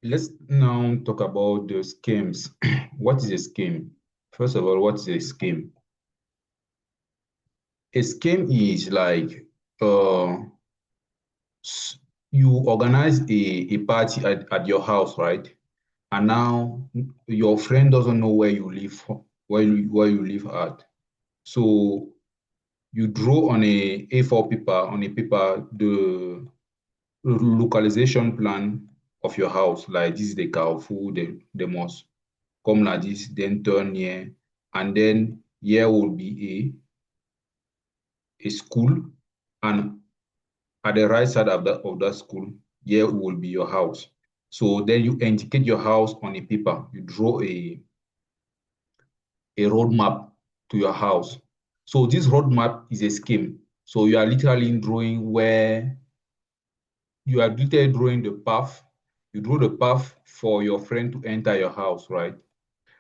Let's now talk about the schemes. What is a scheme? First of all, what is a scheme? A scheme is like uh, you organize a party at your house, right? And now your friend doesn't know where you live, where you live at. So you draw on a A4 paper, the localization plan of your house. Like this is the Carrefour, the mosque. Come like this, then turn here, and then here will be a school, and at the right side of that school, here will be your house. So then you indicate your house on a paper. You draw a roadmap to your house. So this roadmap is a scheme. So you are literally drawing where you are literally drawing the path. You draw the path for your friend to enter your house, right?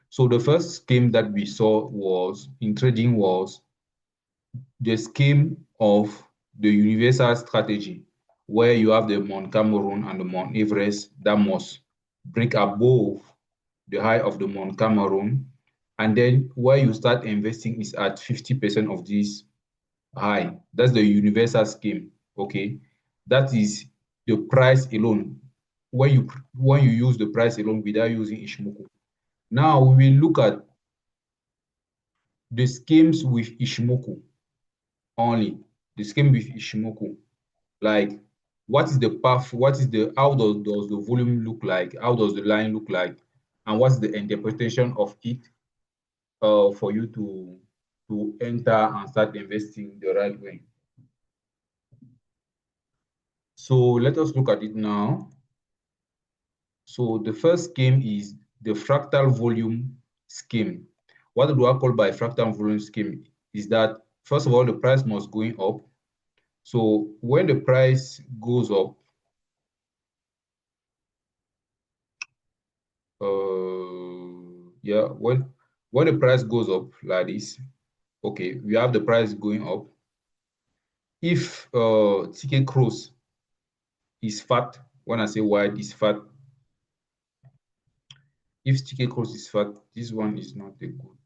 So the first scheme that we saw was in trading was the scheme of the universal strategy, where you have the Mount Cameroon and the Mount Everest that must break above the height of the Mount Cameroon. And then where you start investing is at 50% of this high. That's the universal scheme. Okay. That is the price alone. When you use the price alone without using Ishimoku. Now we will look at the schemes with Ishimoku only. The scheme with Ishimoku. Like, what is the path? How does the volume look like? How does the line look like? And what's the interpretation of it for you to enter and start investing the right way? So let us look at it now. So the first scheme is the fractal volume scheme. What do I call by fractal volume scheme? Is that first of all, the price must going up. So when the price goes up, yeah, when the price goes up like this, okay, we have the price going up. If ticket cross is fat, when I say wide is fat, if ticket cross is fat, this one is not a good.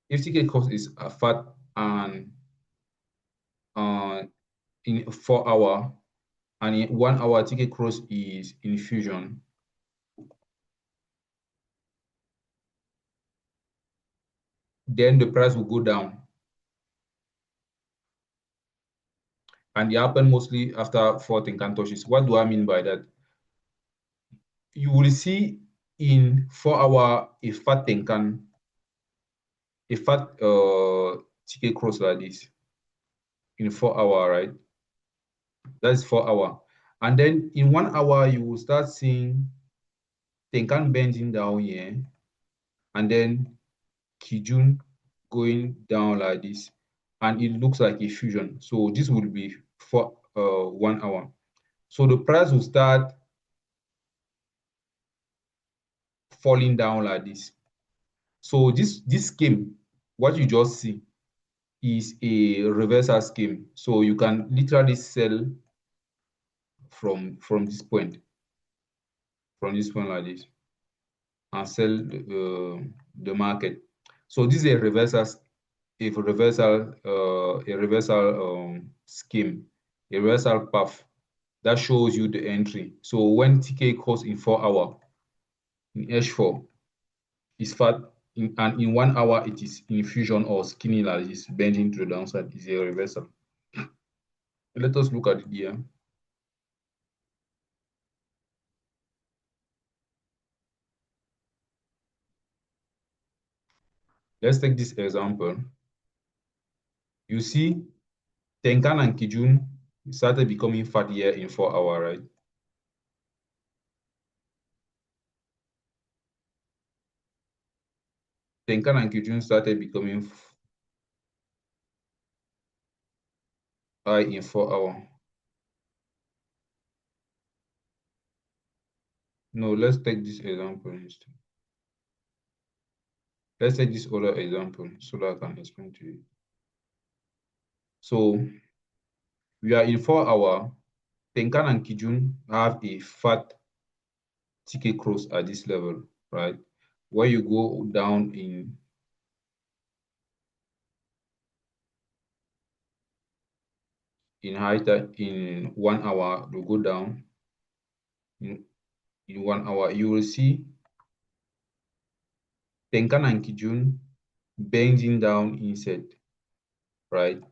If ticket cost is fat and uh, in 4 hour and in 1 hour ticket cross is in fusion, then the price will go down. And it happen mostly after 14 touches. What do I mean by that? You will see in 4 hour a fat ticket cross like this in 4 hour, right? That's 4 hour. And then in 1 hour, you will start seeing Tenkan bending down here, and then Kijun going down like this, and it looks like a fusion. So this will be for 1 hour. So the price will start falling down like this. So this scheme, what you just see, is a reversal scheme. So you can literally sell from this point like this, and sell the market. So this is a reversal scheme, a reversal path that shows you the entry. So when TK goes in 4 hour in H4 is fat, and in 1 hour it is in fusion or skinny like this, bending to the downside, is a reversal. Let us look at it here. Let's take this example. You see, Tenkan and Kijun started becoming fat here in 4 hour, right? Tenkan and Kijun started becoming high in 4 hour. No, let's take this example instead. Let's take this other example so that I can explain to you. So we are in 4 hour. Tenkan and Kijun have a fat TK cross at this level, right? Where you go down in height in 1 hour, you go down in, 1 hour, you will see Tenkan and Kijun bending down instead, right?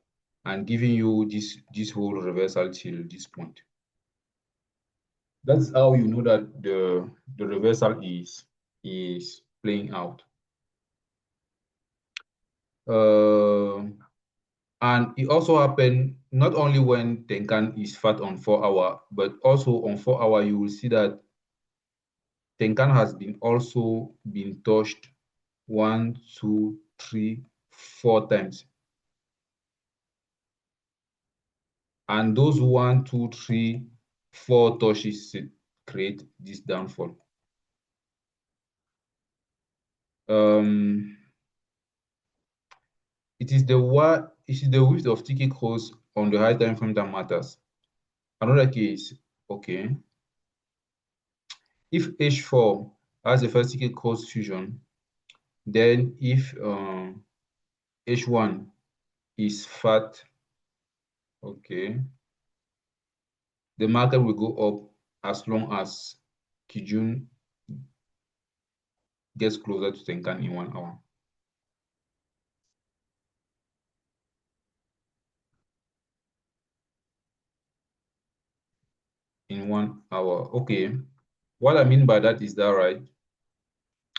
And giving you this whole reversal till this point. That's how you know that the reversal is playing out. Uh, and it also happened not only when Tenkan is fat on 4 hour, but also on 4 hour, you will see that Tenkan has been also been touched 1, 2, 3, 4 times. And those 1, 2, 3, 4 touches create this downfall. Um, it is the width of ticket cross on the high time frame that matters. Another case, okay. If H4 has a first ticket cross fusion, then if H1 is fat, okay, the market will go up as long as Kijun gets closer to Tenkan in 1 hour. In 1 hour, okay. What I mean by that is that, right?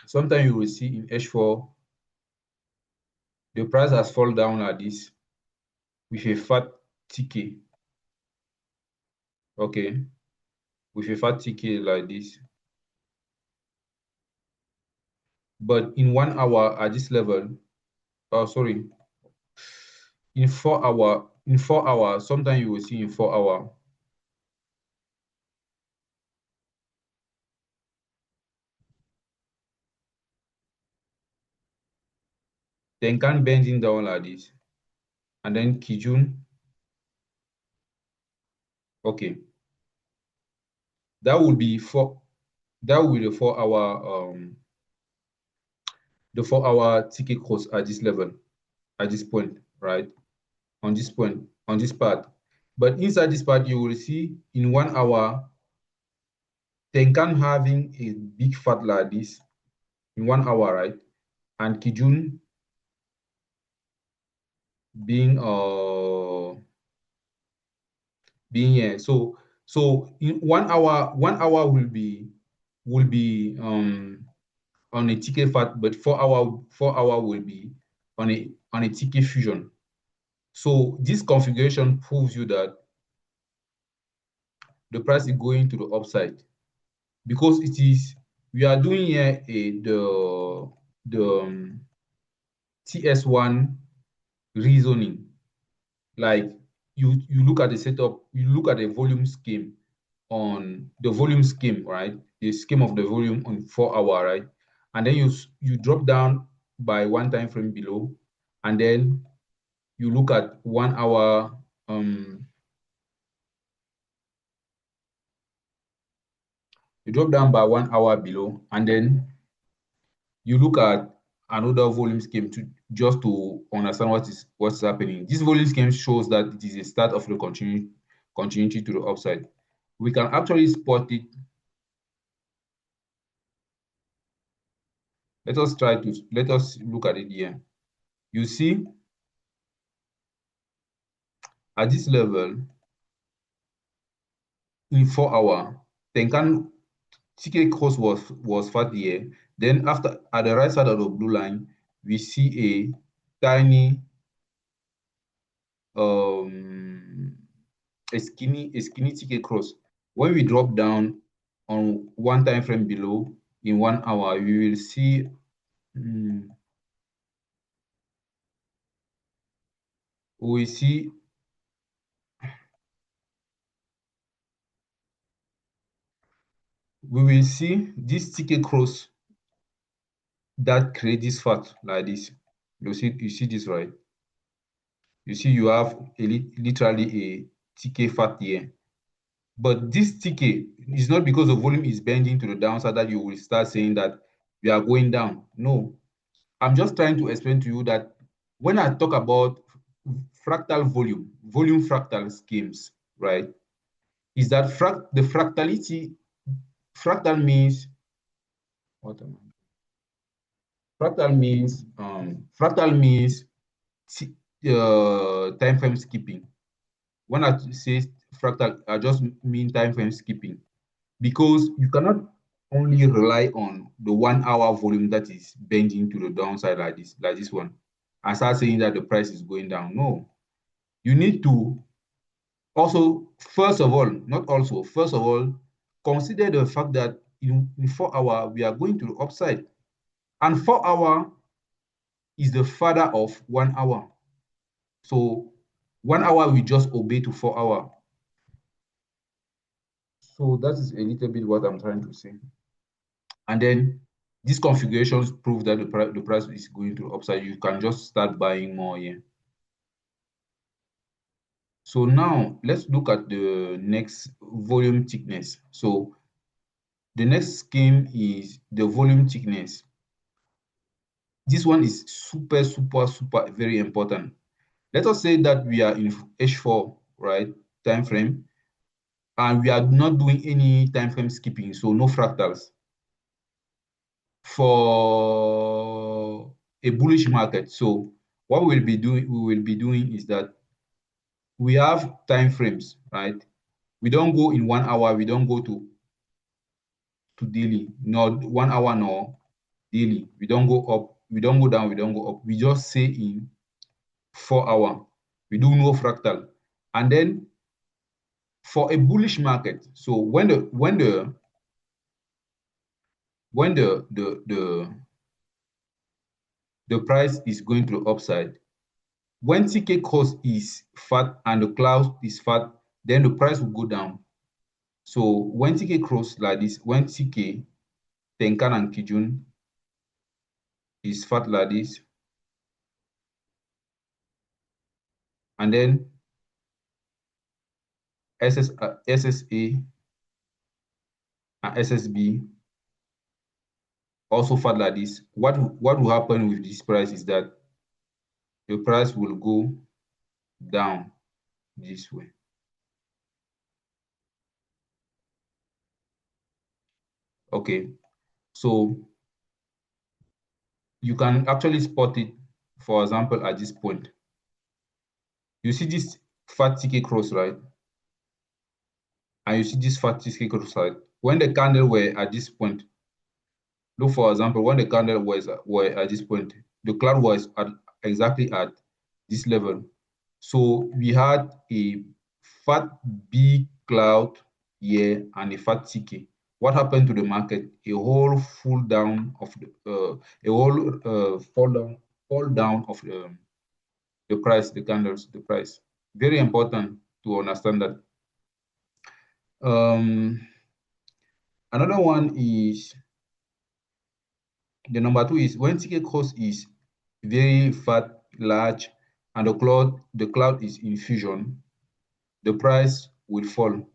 Sometimes you will see in H4, the price has fallen down like this with a fat TK, okay, with a fat TK like this. But in 1 hour at this level, oh, sorry, in 4 hours, sometimes you will see in 4 hour, then can bending down like this, and then Kijun, okay, that will be that will be the 4 hour TK cross at this level, at this point, right? On this point, on this part. But inside this part, you will see in 1 hour, Tenkan having a big fat like this in 1 hour, right? And Kijun being here. So in 1 hour, 1 hour will be on a TK fat, but 4 hour will be on a TK fusion. So this configuration proves you that the price is going to the upside, because we are doing here the TS1 reasoning. Like you look at the setup, you look at the volume scheme on the volume scheme, right? The scheme of the volume on 4 hour, right? And then you drop down by one time frame below, and then you look at 1 hour. You drop down by 1 hour below, and then you look at another volume scheme to just to understand what's happening. This volume scheme shows that it is a start of the continuity to the upside. We can actually spot it. Let us look at it here. You see, at this level, in 4 hour, Tenkan TK cross was fat here. Then after, at the right side of the blue line, we see a tiny um a skinny TK cross. When we drop down on one time frame below in 1 hour, we will see we see we will see this TK cross that create this fat like this. You see this, right? You see you have literally a TK fat here. But this TK is not because the volume is bending to the downside that you will start saying that we are going down. No, I'm just trying to explain to you that when I talk about fractal volume fractal schemes, right, is that the fractality, fractal means, what am I? Fractal means time frame skipping. When I say fractal, I just mean time frame skipping because you cannot only rely on the 1 hour volume that is bending to the downside like this one, and start saying that the price is going down. No, you need to also, first of all, not also, first of all, consider the fact that in 4 hour we are going to the upside, and 4 hour is the father of 1 hour. So 1 hour we just obey to 4 hour. So that is a little bit what I'm trying to say. And then these configurations prove that the price is going to upside. You can just start buying more here. So now let's look at the next volume thickness. So the next scheme is the volume thickness. This one is super very important. Let us say that we are in H4, right, time frame, and we are not doing any time frame skipping, so no fractals. For a bullish market, so what we will be doing is that we have time frames, right? We don't go in 1 hour, we don't go to daily, not 1 hour, nor daily. We don't go up, we don't go down, we don't go up. We just say in 4 hour. We do no fractal. And then for a bullish market, so when the price is going to the upside, when TK cost is fat and the cloud is fat, then the price will go down. So when TK cross like this, when TK, Tenkan and Kijun is fat like this, and then SSA and SSB also fat like this, what will happen with this price is that the price will go down this way. Okay, so you can actually spot it, for example, at this point. You see this fat TK cross, right? And you see this fat TK cross, right? When the candle were at this point, look, for example, when the candle were at this point, the cloud was exactly at this level. So we had a fat B cloud here and a fat TK. What happened to the market? A whole fall down of a whole fall down of the price, the candles, the price. Very important to understand that. Um, Another one is the number two is when ticket cost is very fat, large, and the cloud is in fusion, the price will fall.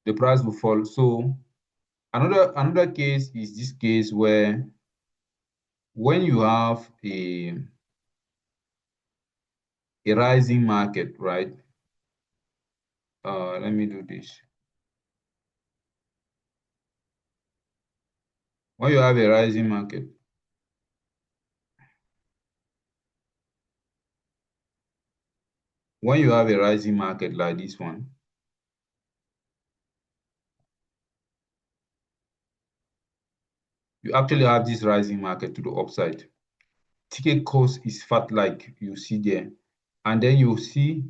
The price will fall. So another case is this case where when you have a rising market, right? Let me do this. When you have a rising market, when you have a rising market like this one, you actually have this rising market to the upside. Ticket cost is fat like you see there. And then you see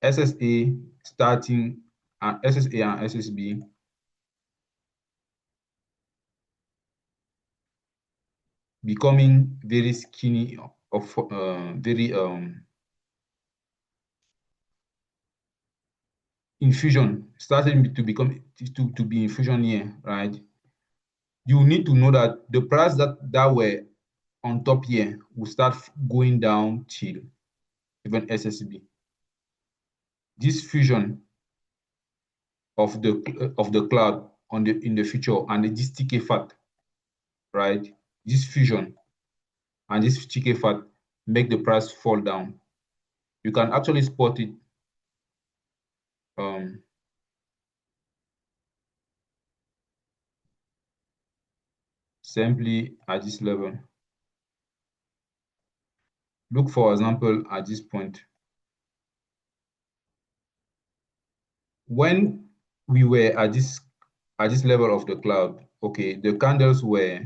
SSA starting and SSA and SSB becoming very skinny of very infusion, starting to become to be infusion here, right? you need to know that the price that were on top here will start going down till even SSB. This fusion of the cloud on the in the future and this TK fat, right? This fusion and this TK fat make the price fall down. You can actually spot it um, simply at this level. Look for example at this point. When we were at this level of the cloud, okay, the candles were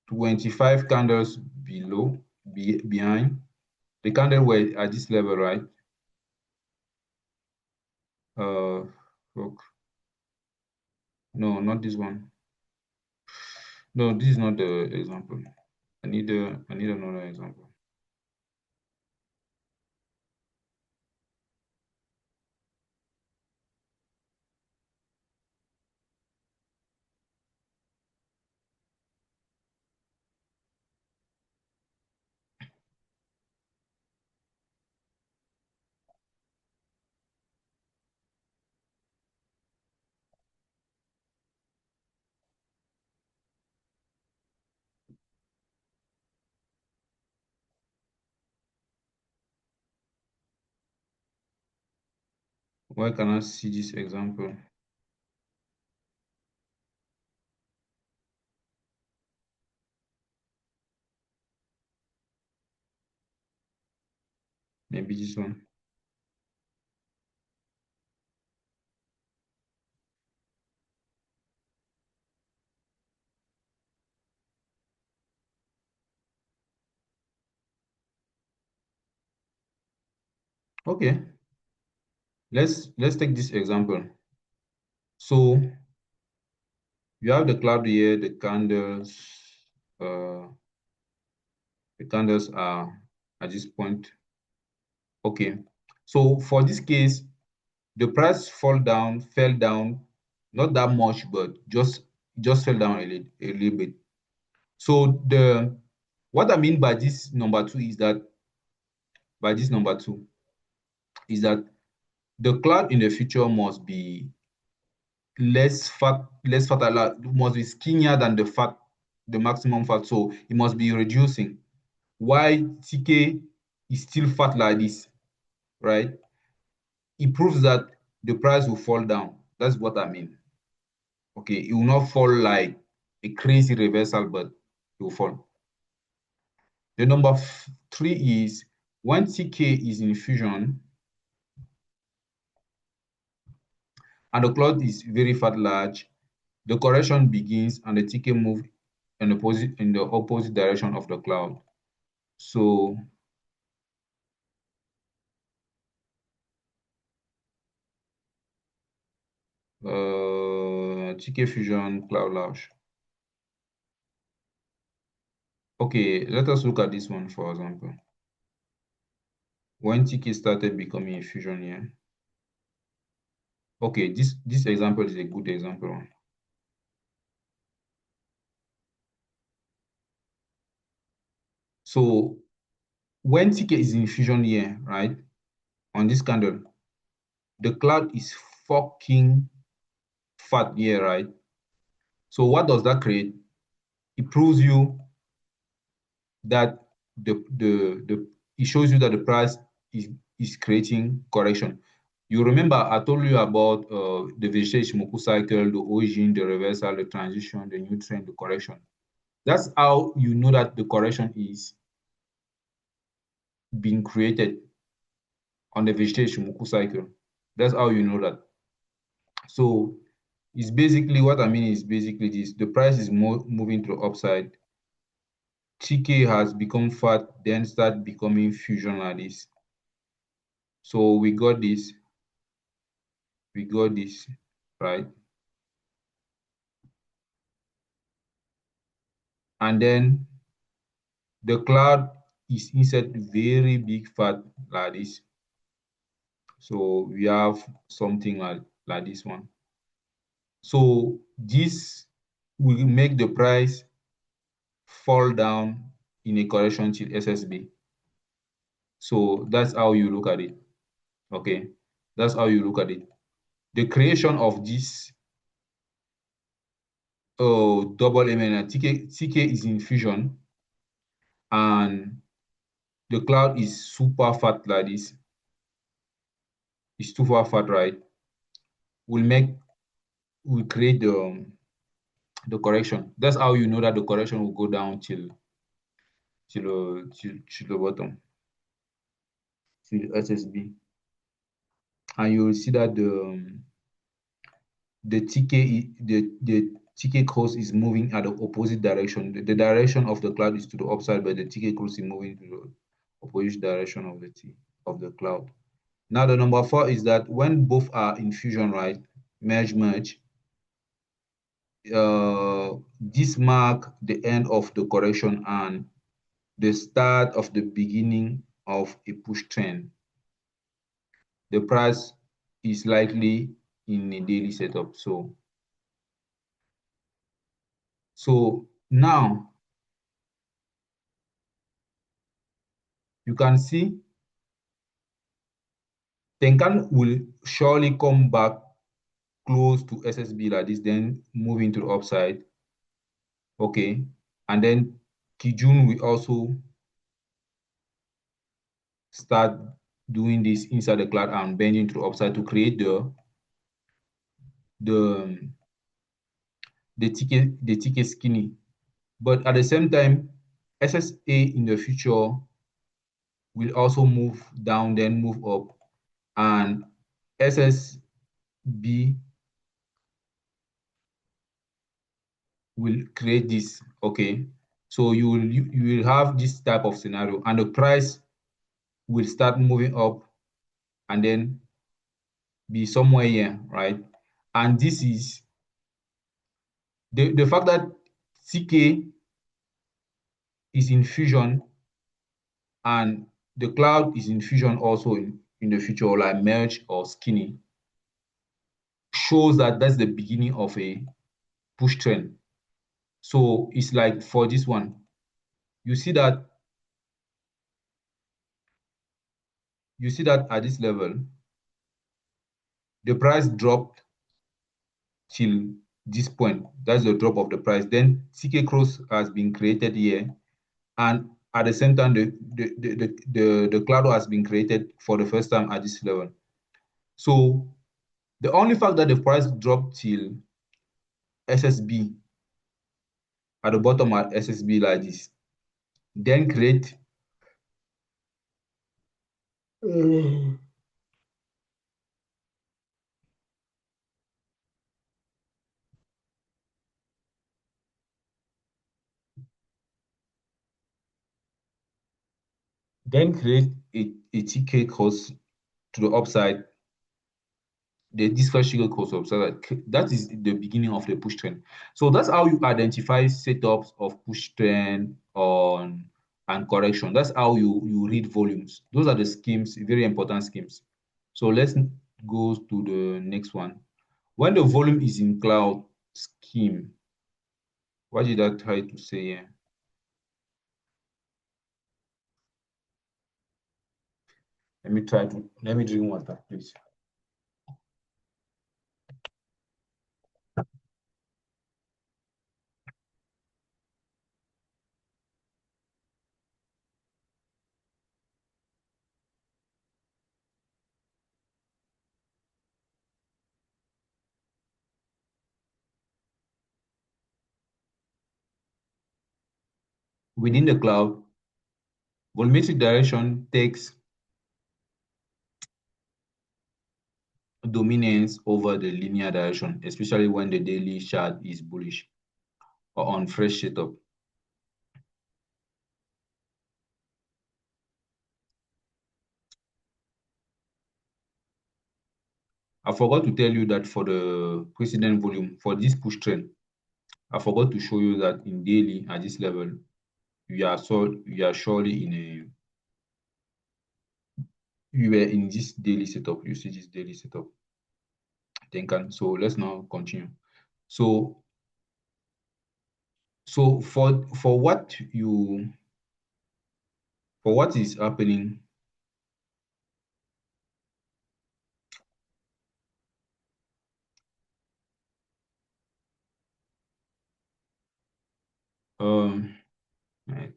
25 candles behind. The candle were at this level, right? Uh, look, no, not this one. No, this is not the example. I need another example. Why can I see this example? Maybe this one. Okay, let's take this example. So you have the cloud here, uh, the candles are at this point. Okay, so for this case, the price fell down, not that much, but just fell down a little bit. So the what I mean by this number two is that by this number two is that the cloud in the future must be less fat, must be skinnier than the maximum fat. So it must be reducing. Why TK is still fat like this, right? It proves that the price will fall down. That's what I mean. Okay, it will not fall like a crazy reversal, but it will fall. The number three is when TK is in fusion and the cloth is very fat large, the correction begins and the TK move in the opposite direction of the cloud. So TK fusion cloud large. Okay, let us look at this one for example. When TK started becoming a fusion here. Okay, this example is a good example. So when TK is in fusion here, right, on this candle, the cloud is fucking fat here, right? So what does that create? It proves you that the it shows you that the price is creating correction. You remember I told you about the Viche cycle, the origin, the reversal, the transition, the new trend, the correction. That's how you know that the correction is being created on the vegetation cycle. That's how you know that. So it's basically what I mean is basically this: the price is moving to the upside. TK has become fat, then start becoming fusion like this. So we got this, right? And then the cloud is inside very big fat like this. So we have something like this one. So this will make the price fall down in a correction till SSB. So that's how you look at it. Okay, that's how you look at it. The creation of this double MNI TK is in fusion, and the cloud is super fat like this. It's super fat, right? Will make will create the correction. That's how you know that the correction will go down till the bottom, till SSB, and you will see that the TK cross is moving at the opposite direction. The direction of the cloud is to the upside, but the TK cross is moving to the opposite direction of the cloud. Now the number four is that when both are in fusion, right, merge, this mark the end of the correction and the start of the beginning of a push trend. The price is likely in a daily setup. So now you can see Tenkan will surely come back close to SSB like this, then move into the upside. Okay. And then Kijun will also start doing this inside the cloud and bending to the upside to create the the TK skinny. But at the same time, SSA in the future will also move down, then move up, and SSB will create this. Okay, so you will have this type of scenario, and the price will start moving up and then be somewhere here, right? And this is the fact that CK is in fusion and the cloud is in fusion also in the future, like merge or skinny, shows that that's the beginning of a push trend. So it's like for this one, you see that at this level, the price dropped till this point. That's the drop of the price. Then CK cross has been created here, and at the same time, the cloud has been created for the first time at this level. So the only fact that the price dropped till SSB at the bottom at SSB like this, then create a TK cross to the upside, this first trigger cross upside. That is the beginning of the push trend. So that's how you identify setups of push trend on and correction. That's how you read volumes. Those are the schemes, very important schemes. So let's go to the next one. When the volume is in cloud scheme, what did I try to say here? Let me drink water, please. Within the cloud, volumetric direction takes dominance over the linear direction, especially when the daily chart is bullish or on fresh setup. I forgot to tell you that for the precedent volume, for this push trend, I forgot to show you that in daily at this level, we are surely in a we were in this daily setup. You see this daily setup. So let's now continue. So so for what is happening, um right.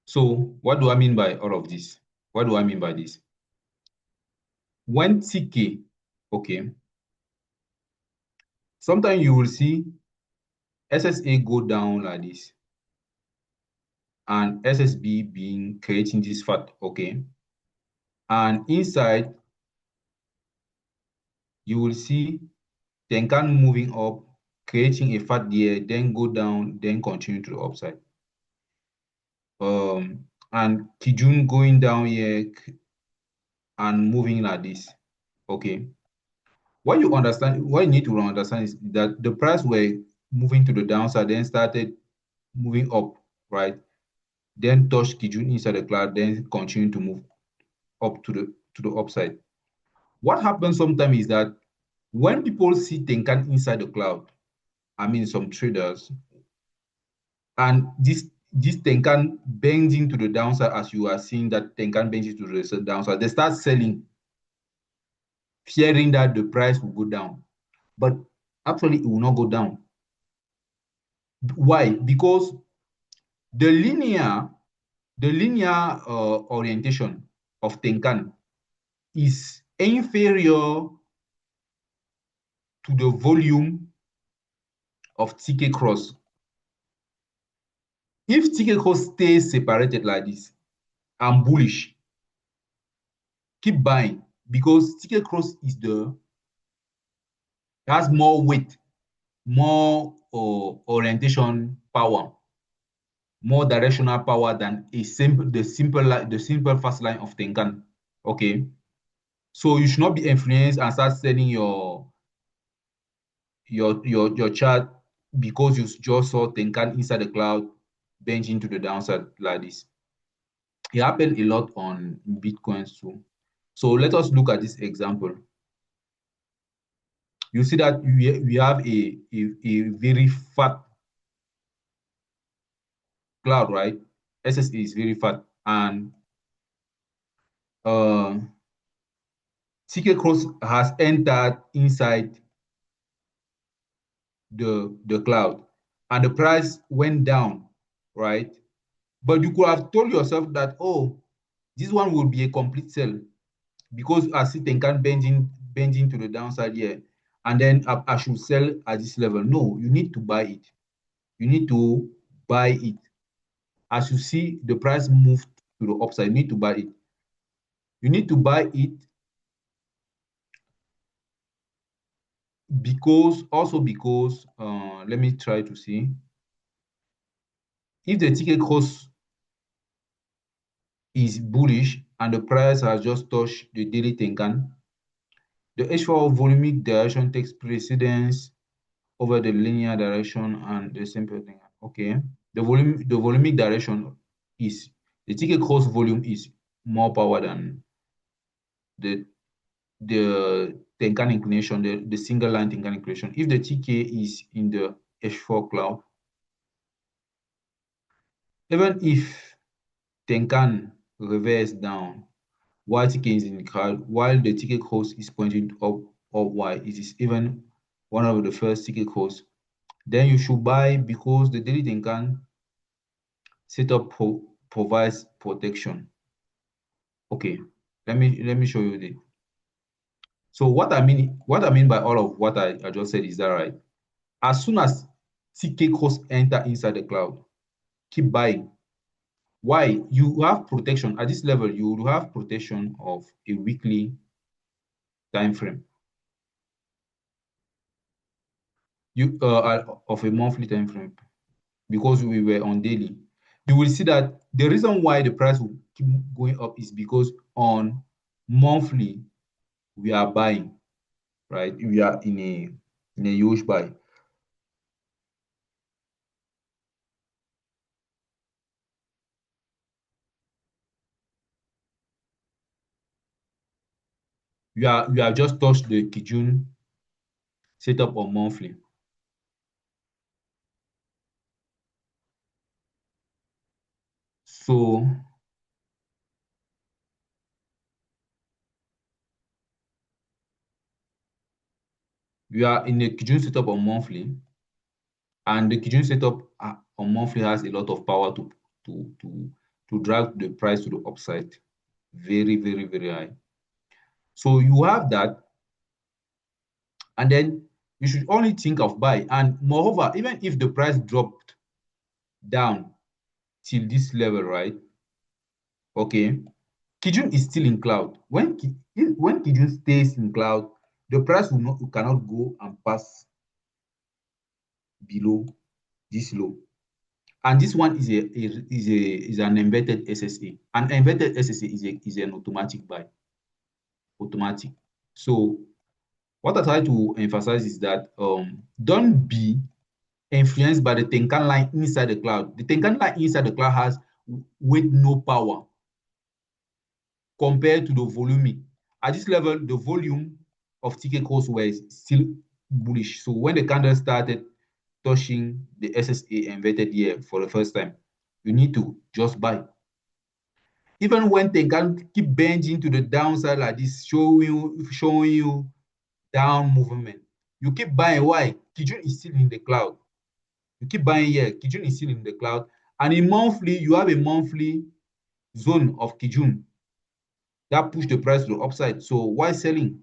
So what do I mean by all of this? What do I mean by this? When TK, okay, sometimes you will see SSA go down like this and SSB being creating this fat, okay? And inside, you will see Tenkan moving up, creating a fat there, then go down, then continue to the upside. And Kijun going down here and moving like this, okay? What you need to understand is that the price were moving to the downside, then started moving up, right? Then touch Kijun inside the cloud, then continue to move up to the upside. What happens sometimes is that when people see Tenkan inside the cloud, I mean some traders, and this Tenkan bends into the downside as you are seeing that Tenkan bends into the downside, they start selling, fearing that the price will go down. But actually, it will not go down. Why? Because the linear the linear orientation of Tenkan is inferior to the volume of TK cross. If TK cross stays separated like this, I'm bullish. Keep buying because TK cross has more weight, more orientation power, more directional power than the simple fast line of Tenkan. Okay, so you should not be influenced and start selling your chart because you just saw Tenkan inside the cloud bench into the downside like this. It happened a lot on Bitcoins too. So let us look at this example. You see that we have a very fat cloud, right? SSA is very fat, and uh, CK Cross has entered inside the cloud, and the price went down, right? But you could have told yourself that, oh, this one will be a complete sell because I see Tenkan bending to the downside here, and then I should sell at this level. No, you need to buy it. You need to buy it. As you see the price move to the upside, you need to buy it. You need to buy it because let me try to see if the ticket cost is bullish and the price has just touched the daily Tenkan, the H4 volumic direction takes precedence over the linear direction and the simple thing. Okay, the volumic direction is the ticket cost volume is more power than the Tenkan inclination, the single line Tenkan inclination. If the TK is in the H4 cloud, even if Tenkan reverse down while TK is in the cloud, while the TK course is pointing up wide, it is even one of the first TK course. Then you should buy because the daily Tenkan setup provides protection. Okay, let me show you this. So what I mean by all of what I just said is that right? As soon as TK costs enter inside the cloud, keep buying. Why? You have protection at this level. You will have protection of a weekly time frame. Of a monthly time frame because we were on daily. You will see that the reason why the price will keep going up is because on monthly we are buying, right? We are in a huge buy. you have just touched the Kijun setup on monthly. So you are in the Kijun setup on monthly, and the Kijun setup on monthly has a lot of power to to to drive the price to the upside. Very, very, very high. So you have that, and then you should only think of buy. And moreover, even if the price dropped down till this level, right? Okay, Kijun is still in cloud. When Kijun stays in cloud, the price will not cannot go and pass below this low. And this one is an embedded SSA. An embedded SSA is an automatic buy, automatic. So what I try to emphasize is that don't be influenced by the Tenkan line inside the cloud. The Tenkan line inside the cloud has with no power compared to the volumic. At this level, the volume of ticket calls were still bullish. So when the candle started touching the SSA inverted here for the first time, you need to just buy. Even when they can keep bending to the downside like this, showing you down movement, you keep buying. Why? Kijun is still in the cloud. You keep buying here. Kijun is still in the cloud. And in monthly, you have a monthly zone of Kijun that push the price to the upside. So why selling?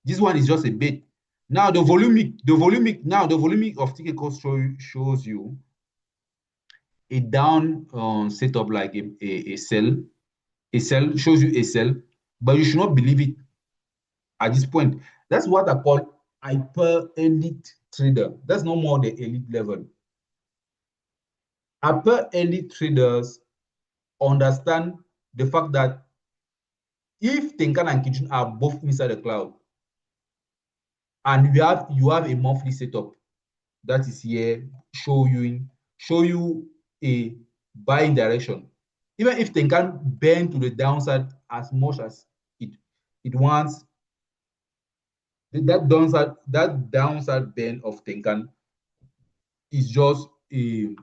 This one is just a bait. Now the volumic of ticket cost shows you a down setup like a sell. A sell shows you a sell, but you should not believe it at this point. That's what I call hyper elite trader. That's no more the elite level. Hyper elite traders understand the fact that if Tenkan and Kijun are both inside the cloud, and you have a monthly setup that is here show you a buying direction. Even if they can bend to the downside as much as it wants, that downside bend of Tenkan is just a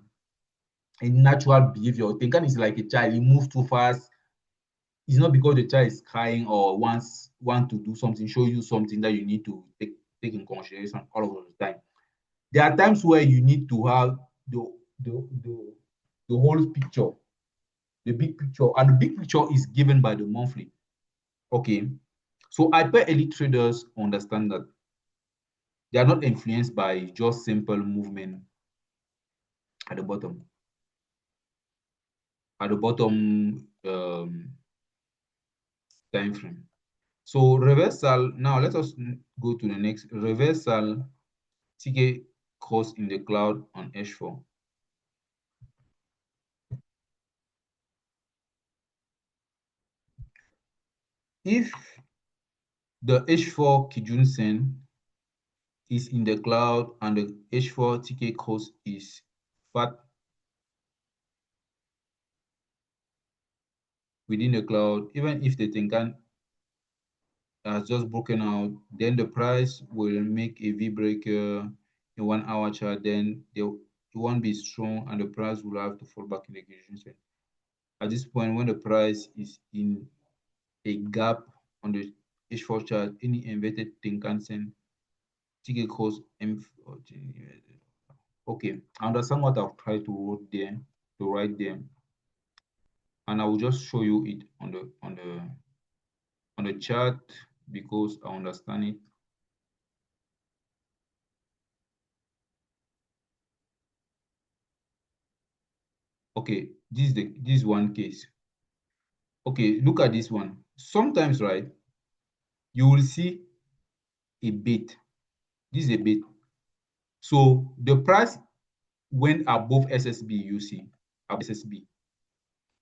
natural behavior. Tenkan is like a child; he moves too fast. It's not because the child is crying or want to do something, show you something that you need to take in consideration all of the time. There are times where you need to have the the, the whole picture, the big picture, and the big picture is given by the monthly. Okay, so hyper elite traders understand that they are not influenced by just simple movement at the bottom. At the bottom time frame. So reversal. Now let us go to the next reversal. TK cross in the cloud on H4. If the H4 Kijun Sen is in the cloud and the H4 TK cross is fat within the cloud, even if the Tenkan has just broken out, then the price will make a V breaker in 1 hour chart, then it won't be strong and the price will have to fall back in the Kijun Sen. At this point, when the price is in a gap on the H4 chart, any inverted Tenkan Sen, TK cross M. Okay, I understand what I've tried to write there, and I will just show you it on the chart because I understand it. Okay, this is one case. Okay, look at this one. Sometimes, right, you will see a bait. This is a bait. So the price went above SSB, you see, above SSB.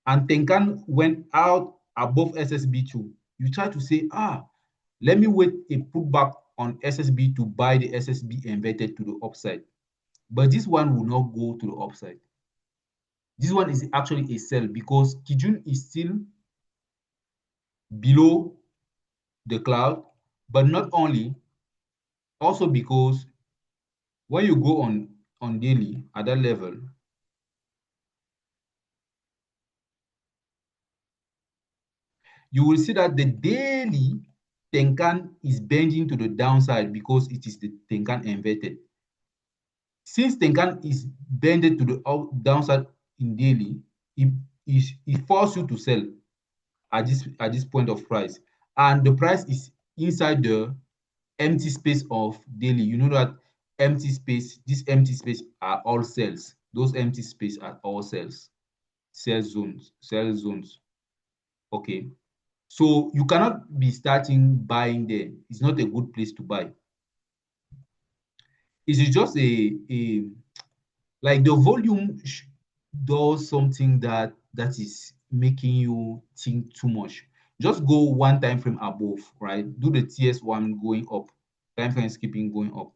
And Tenkan went out above SSB too. You try to say, let me wait a pullback on SSB to buy the SSB inverted to the upside. But this one will not go to the upside. This one is actually a sell because Kijun is still below the cloud But not only, also because when you go on daily at that level, you will see that the daily Tenkan is bending to the downside because it is the Tenkan inverted. Since Tenkan is bended to the downside in daily, it forces you to sell at this point of price, and the price is inside the empty space of daily. You know that empty space, this empty space are all cells. Those empty space are all cells, cell zones. Okay. So you cannot be starting buying there. It's not a good place to buy. It is just a like the volume does something that is making you think too much. Just go one time frame above, right? Do the TS1 going up, time frame skipping going up,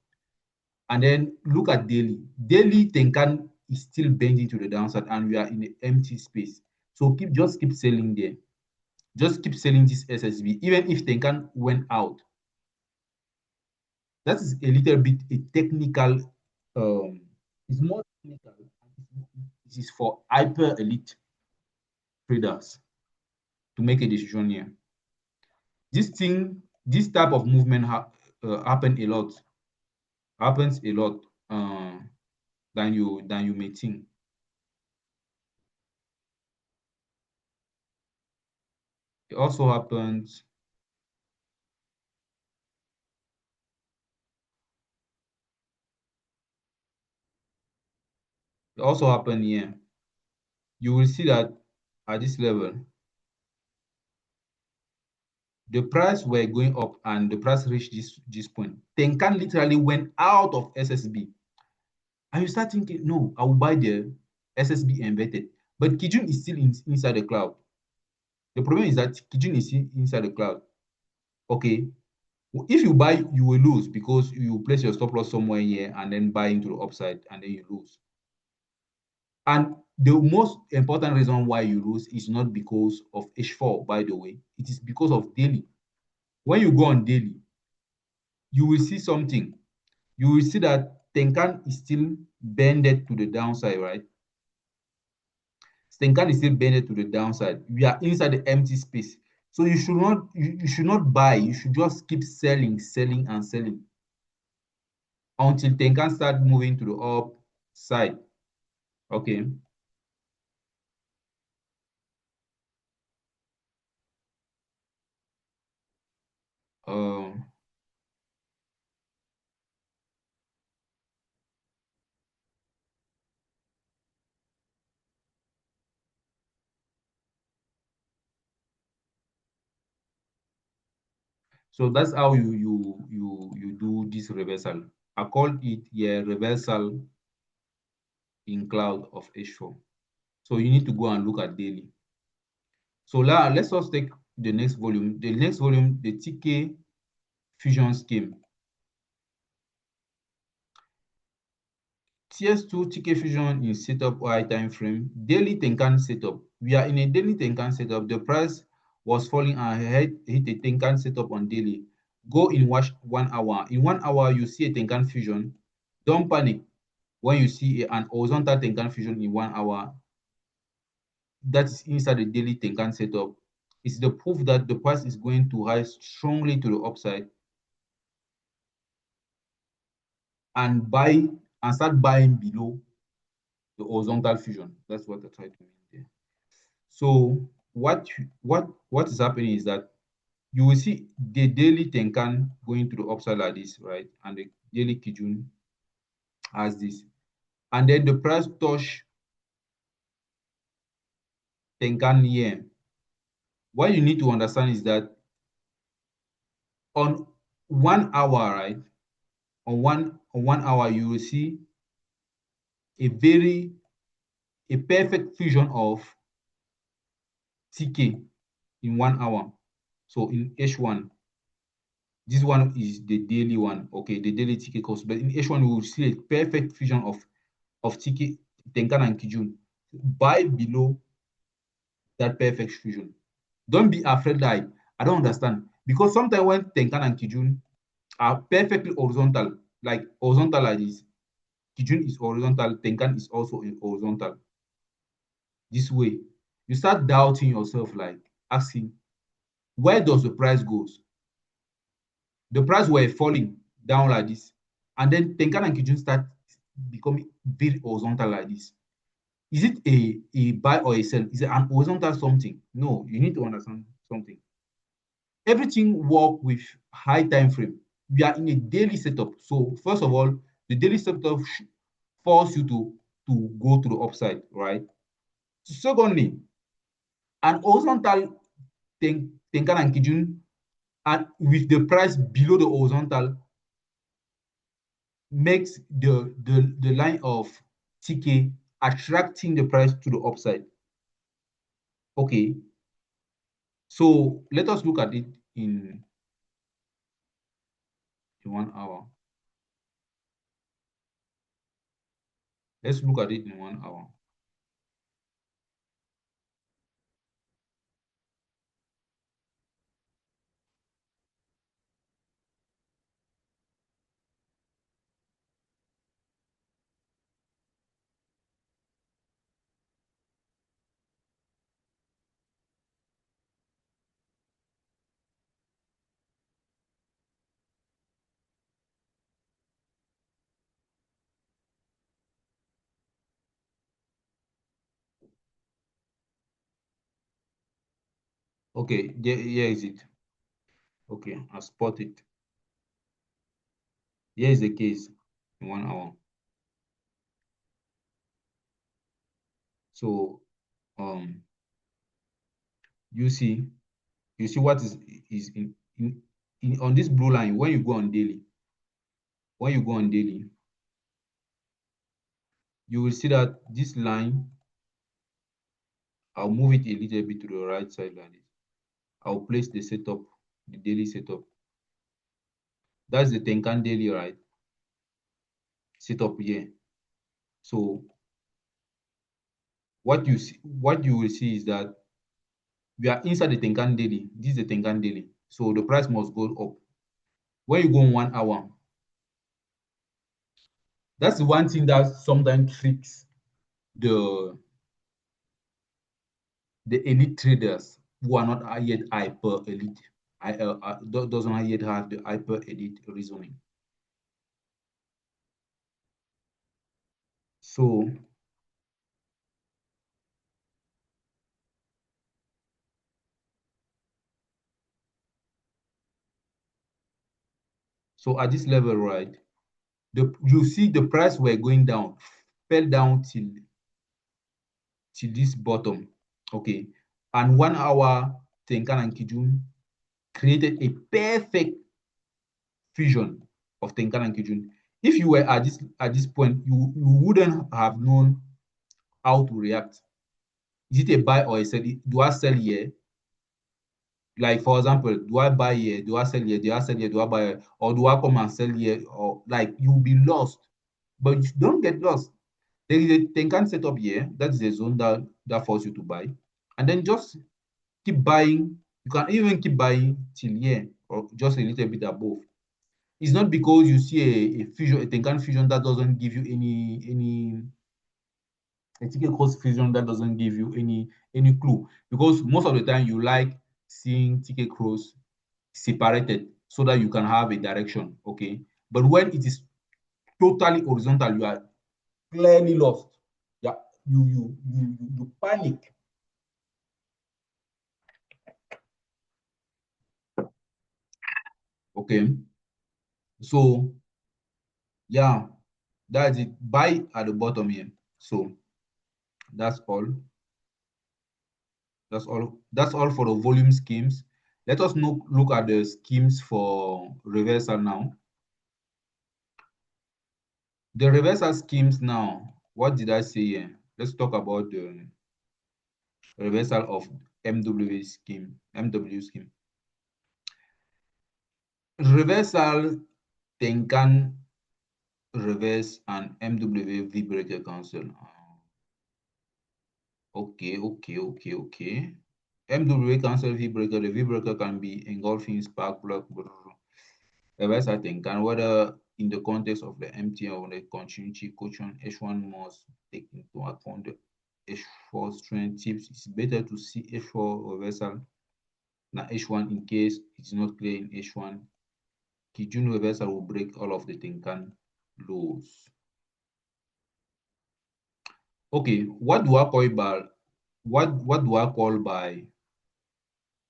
and then look at daily. Daily Tenkan is still bending to the downside, and we are in an empty space. So keep selling there. Just keep selling this SSB, even if Tenkan went out. That is a little bit a technical. It's more technical. It is for hyper elite traders to make a decision here. This type of movement happen a lot. Happens a lot than you may think. It also happens. It also happen here. You will see that at this level, the price were going up and the price reached this point. Tenkan literally went out of SSB. And you start thinking, no, I will buy the SSB inverted. But Kijun is still inside the cloud. The problem is that Kijun is inside the cloud. Okay. If you buy, you will lose because you place your stop loss somewhere here and then buy into the upside and then you lose. And the most important reason why you lose is not because of H4, by the way. It is because of daily. When you go on daily, you will see something. You will see that Tenkan is still bended to the downside, right? Tenkan is still bended to the downside. We are inside the empty space. So you should not buy. You should just keep selling, selling, and selling until Tenkan start moving to the upside. Okay. Um, so that's how you do this reversal. I call it a reversal in cloud of H4. So you need to go and look at daily. So now let's just take the next volume. The next volume, the TK fusion scheme. TS2 TK fusion in setup high time frame. Daily Tenkan setup. We are in a daily Tenkan setup. The price was falling and hit a Tenkan setup on daily. Go in watch 1 hour. In 1 hour, you see a Tenkan fusion. Don't panic when you see an horizontal Tenkan fusion in 1 hour. That is inside the daily Tenkan setup. It's the proof that the price is going to rise strongly to the upside and start buying below the horizontal fusion. That's what I try to mean there. So what is happening is that you will see the daily Tenkan going to the upside like this, right? And the daily Kijun has this. And then the price touch Tenkan here. What you need to understand is that on 1 hour, right? On 1 hour, you will see a very a perfect fusion of TK in 1 hour. So in H1, this one is the daily one, okay, the daily TK cost. But in H1, we will see a perfect fusion of TK, Tenkan and Kijun. Buy below that perfect fusion. Don't be afraid. Like, I don't understand. Because sometimes when Tenkan and Kijun are perfectly horizontal, like horizontal like this, Kijun is horizontal, Tenkan is also in horizontal. This way, you start doubting yourself, like asking, where does the price goes? The price were falling down like this, and then Tenkan and Kijun start becoming very horizontal like this. Is it a buy or a sell? Is it an horizontal something? No, you need to understand something. Everything work with high time frame. We are in a daily setup. So first of all, the daily setup force you to go to the upside, right? Secondly, an horizontal Tenkan and Kijun and with the price below the horizontal makes the line of TK attracting the price to the upside. Okay, so let us look at it in 1 hour. Let's look at it in 1 hour. Okay, here is it. Okay, I spot it. Here is the case in 1 hour. So you see, what is in on this blue line when you go on daily. When you go on daily, you will see that this line, I'll move it a little bit to the right side like this. I'll place the setup, the daily setup. That's the Tenkan daily, right? Setup here. So what you will see is that we are inside the Tenkan daily. This is the Tenkan daily. So the price must go up. When you go on 1 hour, that's the one thing that sometimes tricks the elite traders who are not yet hyper elite. Doesn't yet have the hyper elite reasoning. So at this level, right? You see the price were going down, fell down till this bottom. Okay. And 1 hour Tenkan and Kijun created a perfect fusion of Tenkan and Kijun. If you were at this point, you wouldn't have known how to react. Is it a buy or a sell? Do I sell here? Like for example, do I buy here? Do I sell here? Do I sell here? Do I buy here? Or do I come and sell here? Or like you'll be lost. But you don't get lost. There is a Tenkan setup here. That is a zone that forces you to buy. And then just keep buying. You can even keep buying till here or just a little bit above. It's not because you see a fusion, a Tenkan fusion that doesn't give you any a ticket cost fusion that doesn't give you any clue. Because most of the time you like seeing ticket cross separated so that you can have a direction. Okay. But when it is totally horizontal, you are clearly lost. Yeah, you panic. Okay. So yeah, that's it. Buy at the bottom here. So that's all. That's all for the volume schemes. Let us look at the schemes for reversal now. The reversal schemes now. What did I say here? Let's talk about the reversal of MW scheme. MW scheme. Reversal Tenkan reverse and MW vibrator cancel. Okay. MWA cancel V breaker. The V breaker can be engulfing spark plug. Reverse, I think, and whether in the context of the MTN or the continuity quotient, H1 must take into account the H4 strength tips. It's better to see H4 reversal than H1 in case it's not clear in H1. Kijun reversal will break all of the Tenkan lows. Okay, what do I call by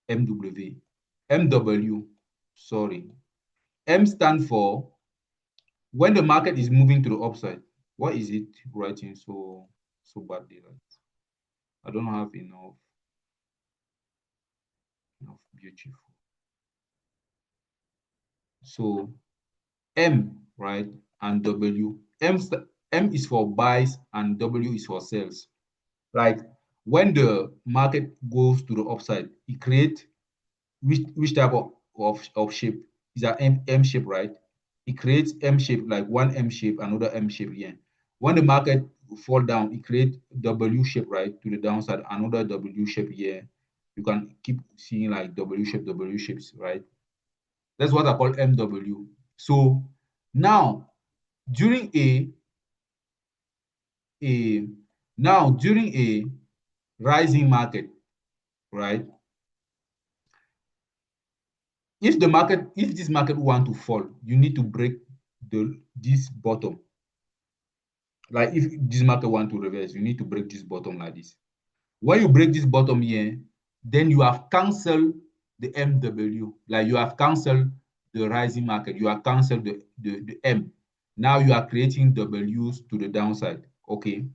MW? MW, sorry. M stand for when the market is moving to the upside. Why is it writing so badly? Like I don't have enough beautiful. So M, right, and W. M is for buys and W is for sales. Like when the market goes to the upside, it creates which type of shape? Is that M shape, right? It creates M shape, like one M shape, another M shape here. When the market fall down, it creates W shape, right, to the downside, another W shape here. You can keep seeing like W shapes, right? That's what I call MW. So now during a during a rising market, right? If this market want to fall, you need to break this bottom. Like if this market want to reverse, you need to break this bottom like this. When you break this bottom here, then you have canceled the MW. Like you have canceled the rising market. You have canceled the M. Now you are creating W's to the downside. Okay.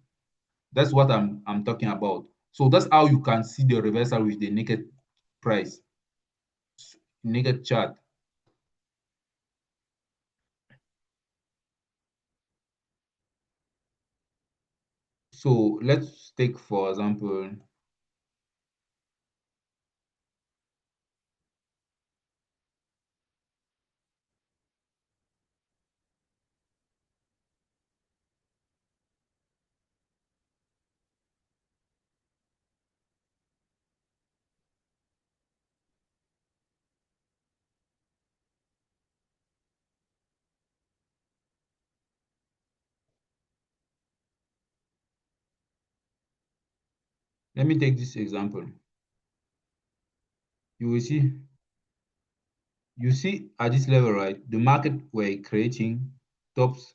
That's what I'm talking about. So that's how you can see the reversal with the naked price, naked chart. So let's take, for example, let me take this example. You will see, you see at this level, right? The market were creating tops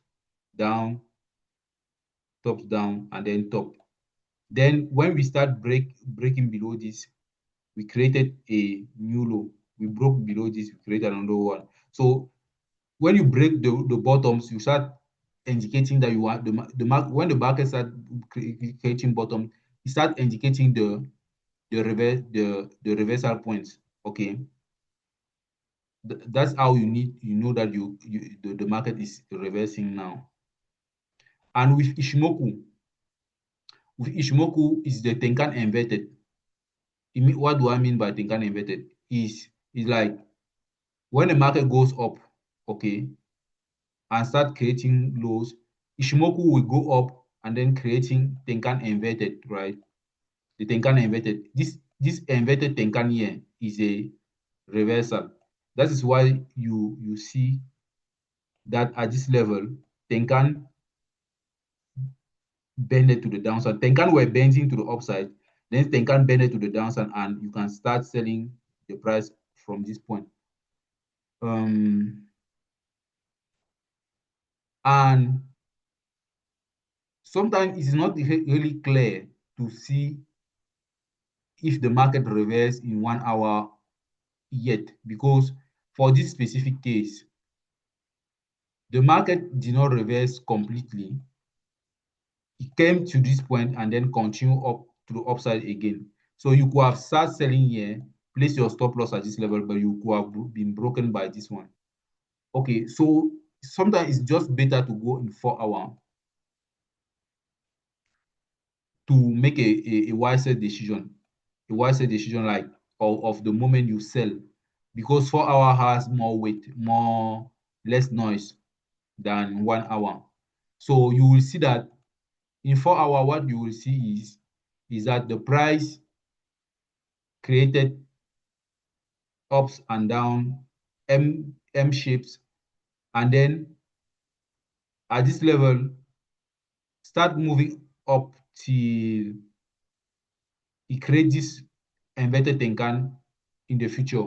down, tops down, and then top. Then when we start breaking below this, we created a new low. We broke below this, we created another one. So when you break the bottoms, you start indicating that you want when the market start creating bottom, you start indicating the reversal points. Okay, that's how you know that the market is reversing now. And with Ishimoku is the Tenkan inverted. What do I mean by Tenkan inverted? Is like when the market goes up, okay, and start creating lows, Ishimoku will go up and then creating Tenkan inverted, right? The Tenkan inverted. This inverted Tenkan here is a reversal. That is why you see that at this level, Tenkan bended to the downside. Tenkan were bending to the upside, then Tenkan bended to the downside, and you can start selling the price from this point. And sometimes it's not really clear to see if the market reverse in 1 hour yet, because for this specific case, the market did not reverse completely. It came to this point and then continue up to the upside again. So you could have started selling here, place your stop loss at this level, but you could have been broken by this one. Okay, so sometimes it's just better to go in 4 hour to make a wiser decision. A wiser decision like of the moment you sell, because 4 hour has more weight, less noise than 1 hour. So you will see that in 4 hour, what you will see is that the price created ups and down, M shapes, and then at this level, start moving up till it creates this inverted tenkan in the future.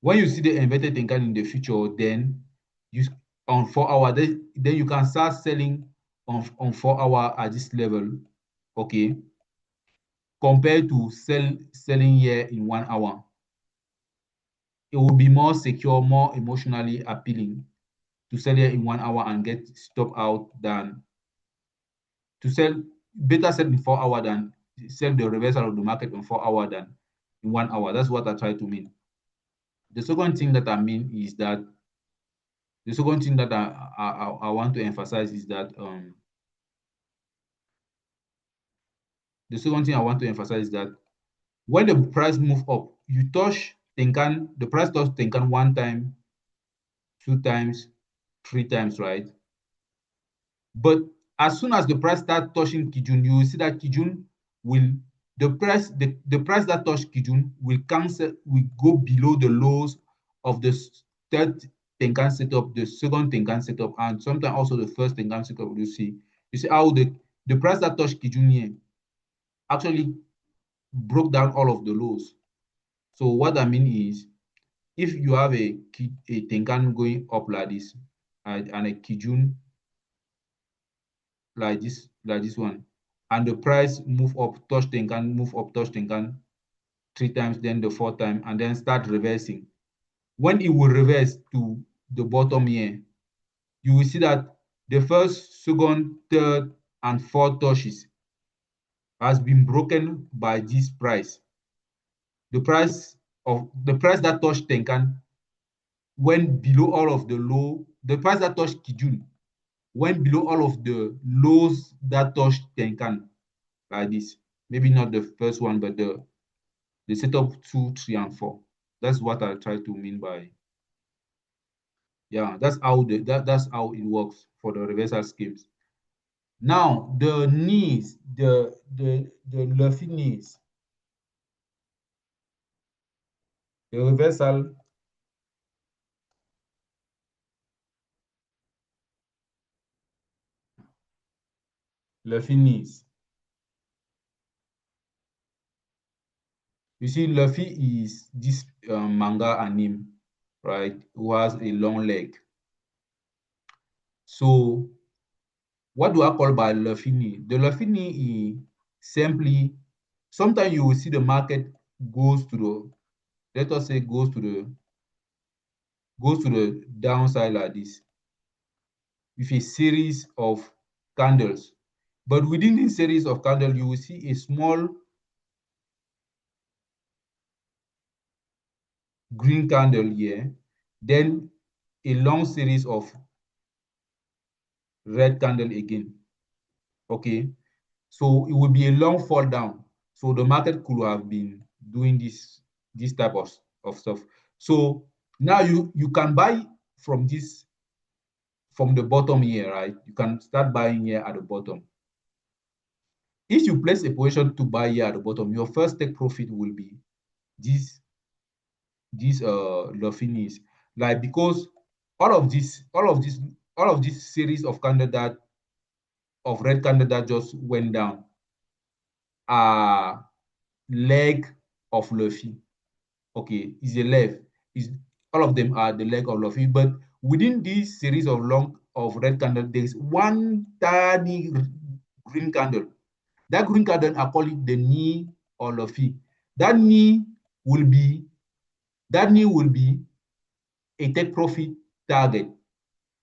When you see the inverted tenkan in the future, then you on 4 hour, then you can start selling on 4 hour at this level, okay, compared to selling here in 1 hour. It will be more secure, more emotionally appealing to sell here in 1 hour and get stop out than to sell better sell in 4 hour than sell the reversal of the market in 4 hour than in 1 hour. That's what I try to mean. The second thing that I mean is that the second thing that I want to emphasize is that the second thing I want to emphasize is that when the price move up, you touch Tenkan, the price touch Tenkan 1 time, 2 times, 3 times, right? But as soon as the price start touching Kijun, you will see that Kijun will the price that touch Kijun will go below the lows of the third Tenkan setup, the second Tenkan setup, and sometimes also the first Tenkan setup. You see how the price that touch Kijun here actually broke down all of the lows. So what I mean is, if you have a Tenkan going up like this, and a Kijun like this one, and the price move up, touch Tenkan, move up, touch Tenkan 3 times, then the fourth time, and then start reversing. When it will reverse to the bottom here, you will see that the first, second, third, and fourth touches has been broken by this price. The price that touched Tenkan went below all of the low. The price that touched Kijun went below all of the lows that touched Tenkan, like this. Maybe not the first one, but the setup 2, 3, and 4. That's what I try to mean by, yeah, that's how it works for the reversal schemes. Now the knees, the Luffy knees, the reversal, Luffy knees. You see, Luffy is this manga anime, right? Who has a long leg. So what do I call by Luffy knee? The Luffy knee is simply, sometimes you will see the market goes to the, let us say goes to the downside like this with a series of candles. But within this series of candles, you will see a small green candle here, then a long series of red candle again. Okay, so it will be a long fall down. So the market could have been doing this type of stuff. So now you can buy from this, from the bottom here, right? You can start buying here at the bottom. If you place a position to buy here at the bottom, your first take profit will be this Loffinis. Like, because all of this, all of this series of candle that of red candle that just went down are leg of Luffy. Okay, is a leg. Is all of them are the leg of Luffy, but within this series of long of red candle, there is one tiny green candle. That green candle, I call it the knee or Luffy. That knee will be that knee will be a take profit target.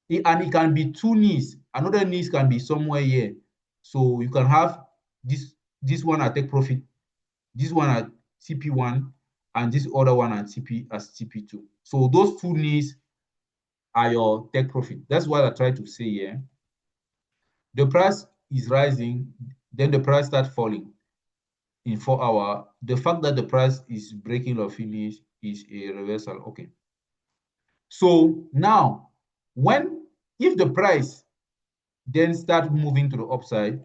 And it can be two knees. Another knees can be somewhere here. So you can have this one at take profit, this one at CP1, and this other one at CP as CP2. So those two knees are your take profit. That's what I try to say here. The price is rising, then the price starts falling in 4 hours. The fact that the price is breaking or finish is a reversal. Okay. So now, if the price then start moving to the upside,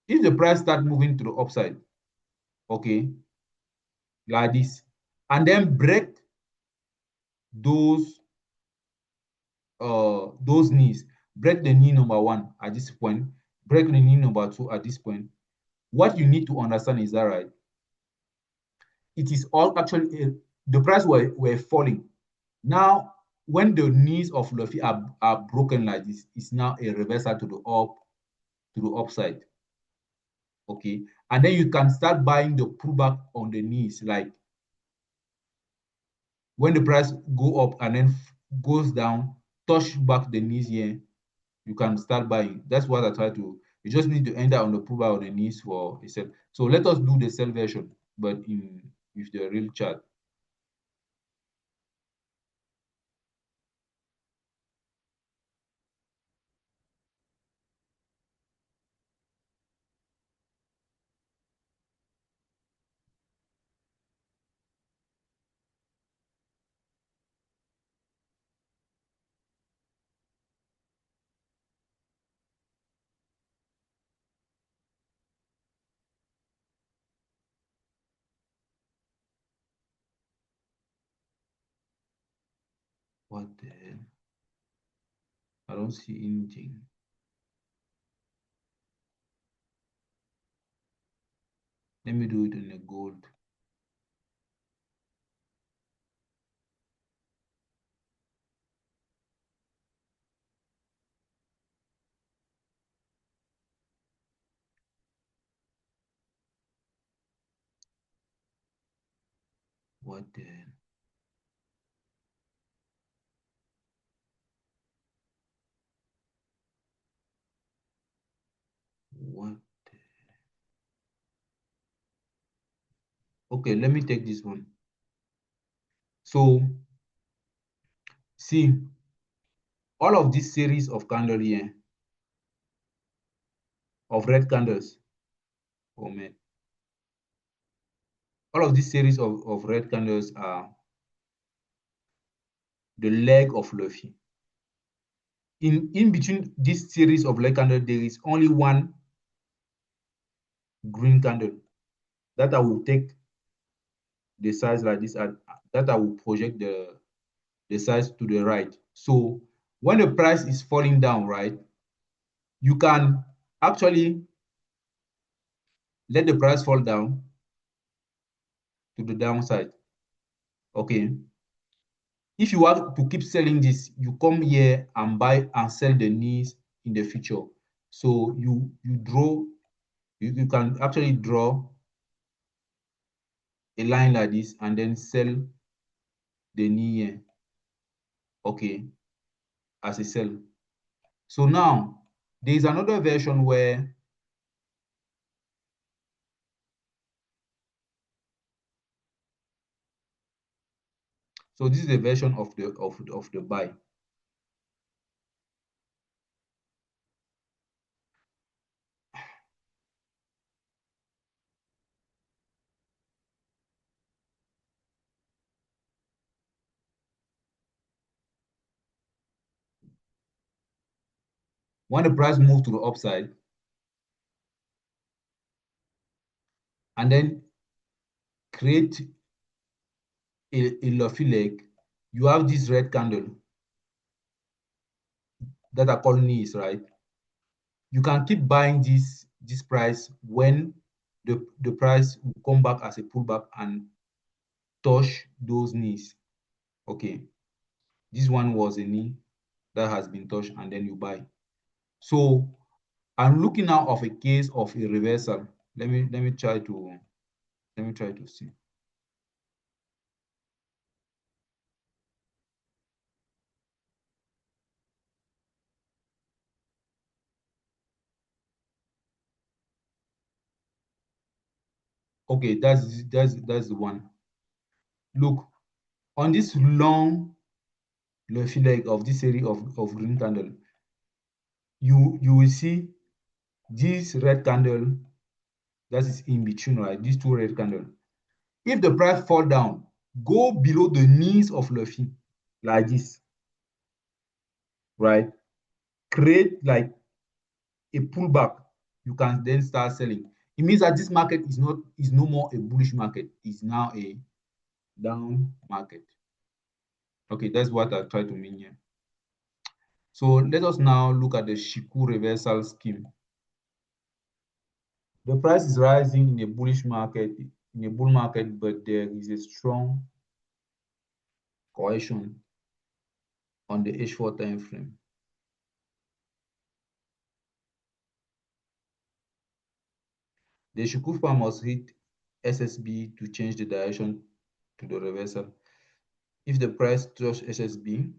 if the price start moving to the upside, okay, like this, and then break those those knees. Break the knee number one at this point, break the knee number two at this point. What you need to understand is that, right, it is all actually the price were falling. Now, when the knees of Luffy are broken like this, it's now a reversal to the upside. Okay. And then you can start buying the pullback on the knees, like when the price go up and then goes down, touch back the knees here, you can start buying. That's what I try to. You just need to enter on the pullback on the knees for a sell. So let us do the sell version, but in with the real chart. What the hell? I don't see anything. Let me do it in a gold. What the hell? What? Okay, let me take this one. So see, all of this series of candle here, of red candles, oh man, all of this series of red candles are the leg of Luffy. In between this series of leg candle, there is only one green candle that I will take the size like this, and that I will project the size to the right. So when the price is falling down, right, you can actually let the price fall down to the downside. Okay. If you want to keep selling this, you come here and buy and sell the knees in the future. So you draw, you can actually draw a line like this and then sell the knee here, okay, as a sell. So now there is another version where, so this is the version of the buy. When the price moves to the upside and then create a Luffy leg, you have this red candle that are called knees, right? You can keep buying this price when the price will come back as a pullback and touch those knees. Okay, this one was a knee that has been touched and then you buy. So I'm looking now of a case of a reversal. Let me try to see. Okay, that's the one. Look, on this long Luffy leg of this series of green candle, you will see this red candle that is in between, right? These two red candles. If the price fall down, go below the knees of Luffy like this, right? Create like a pullback. You can then start selling. It means that this market is no more a bullish market, it's now a down market. Okay, that's what I try to mean here. So let us now look at the Shiku reversal scheme. The price is rising in a bullish market, in a bull market, but there is a strong correction on the H4 time frame. The Shiku span must hit SSB to change the direction to the reversal. If the price touches SSB,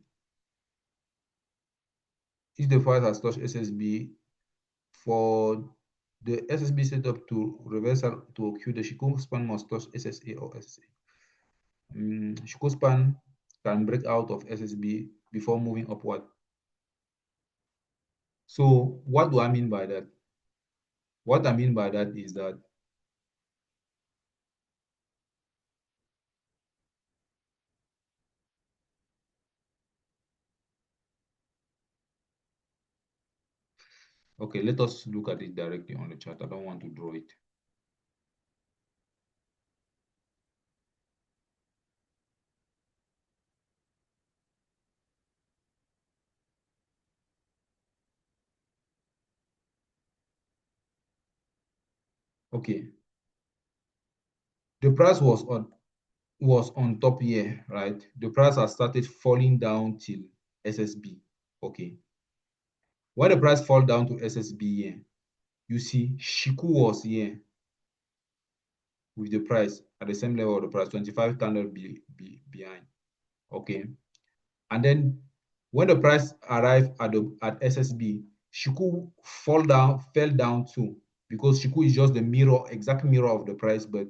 if the price has touched SSB, for the SSB setup to reversal to occur, the Shiku span must touch SSA or SSA. Shiku span can break out of SSB before moving upward. So what do I mean by that? What I mean by that is that okay, let us look at it directly on the chart. I don't want to draw it. Okay, the price was on top here, right? The price has started falling down till SSB. Okay. When the price fall down to SSB here, you see Shiku was here with the price at the same level of the price, 25 candle behind. Okay. And then when the price arrived at SSB, Shiku fell down too, because Shiku is just the mirror, exact mirror of the price, but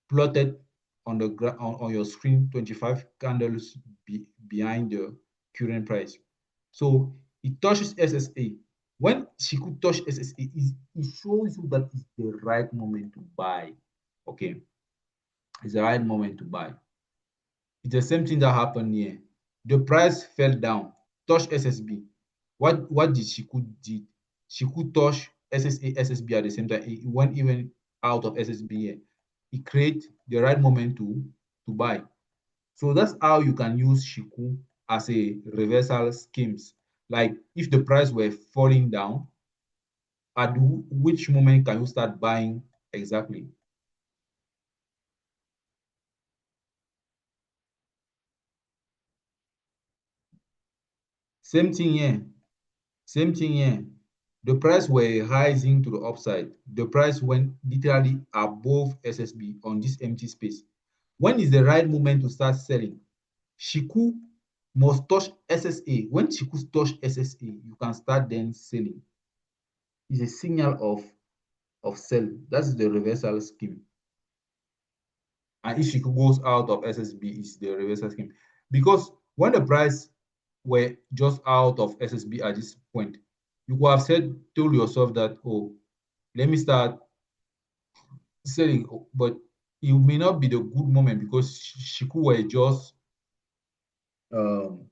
plotted on the on your screen 25 candles behind the current price. So it touches SSA. When she could touch SSA, it shows you that it's the right moment to buy. Okay, it's the right moment to buy. It's the same thing that happened here. The price fell down, touched SSB. What did she could did? She could touch SSA, SSB at the same time. It went even out of SSB here. It create the right moment to buy. So that's how you can use Shiku as a reversal schemes. Like if the price were falling down, at which moment can you start buying exactly? Same thing here. Same thing here. The price were rising to the upside. The price went literally above SSB on this empty space. When is the right moment to start selling? Shiku must touch SSA. When Shiku touch SSA, you can start then selling. It's a signal of sell. That's the reversal scheme. And if Shiku goes out of SSB, it's the reversal scheme. Because when the price were just out of SSB at this point, you could have told yourself that, oh, let me start selling, but it may not be the good moment because Shiku were just um,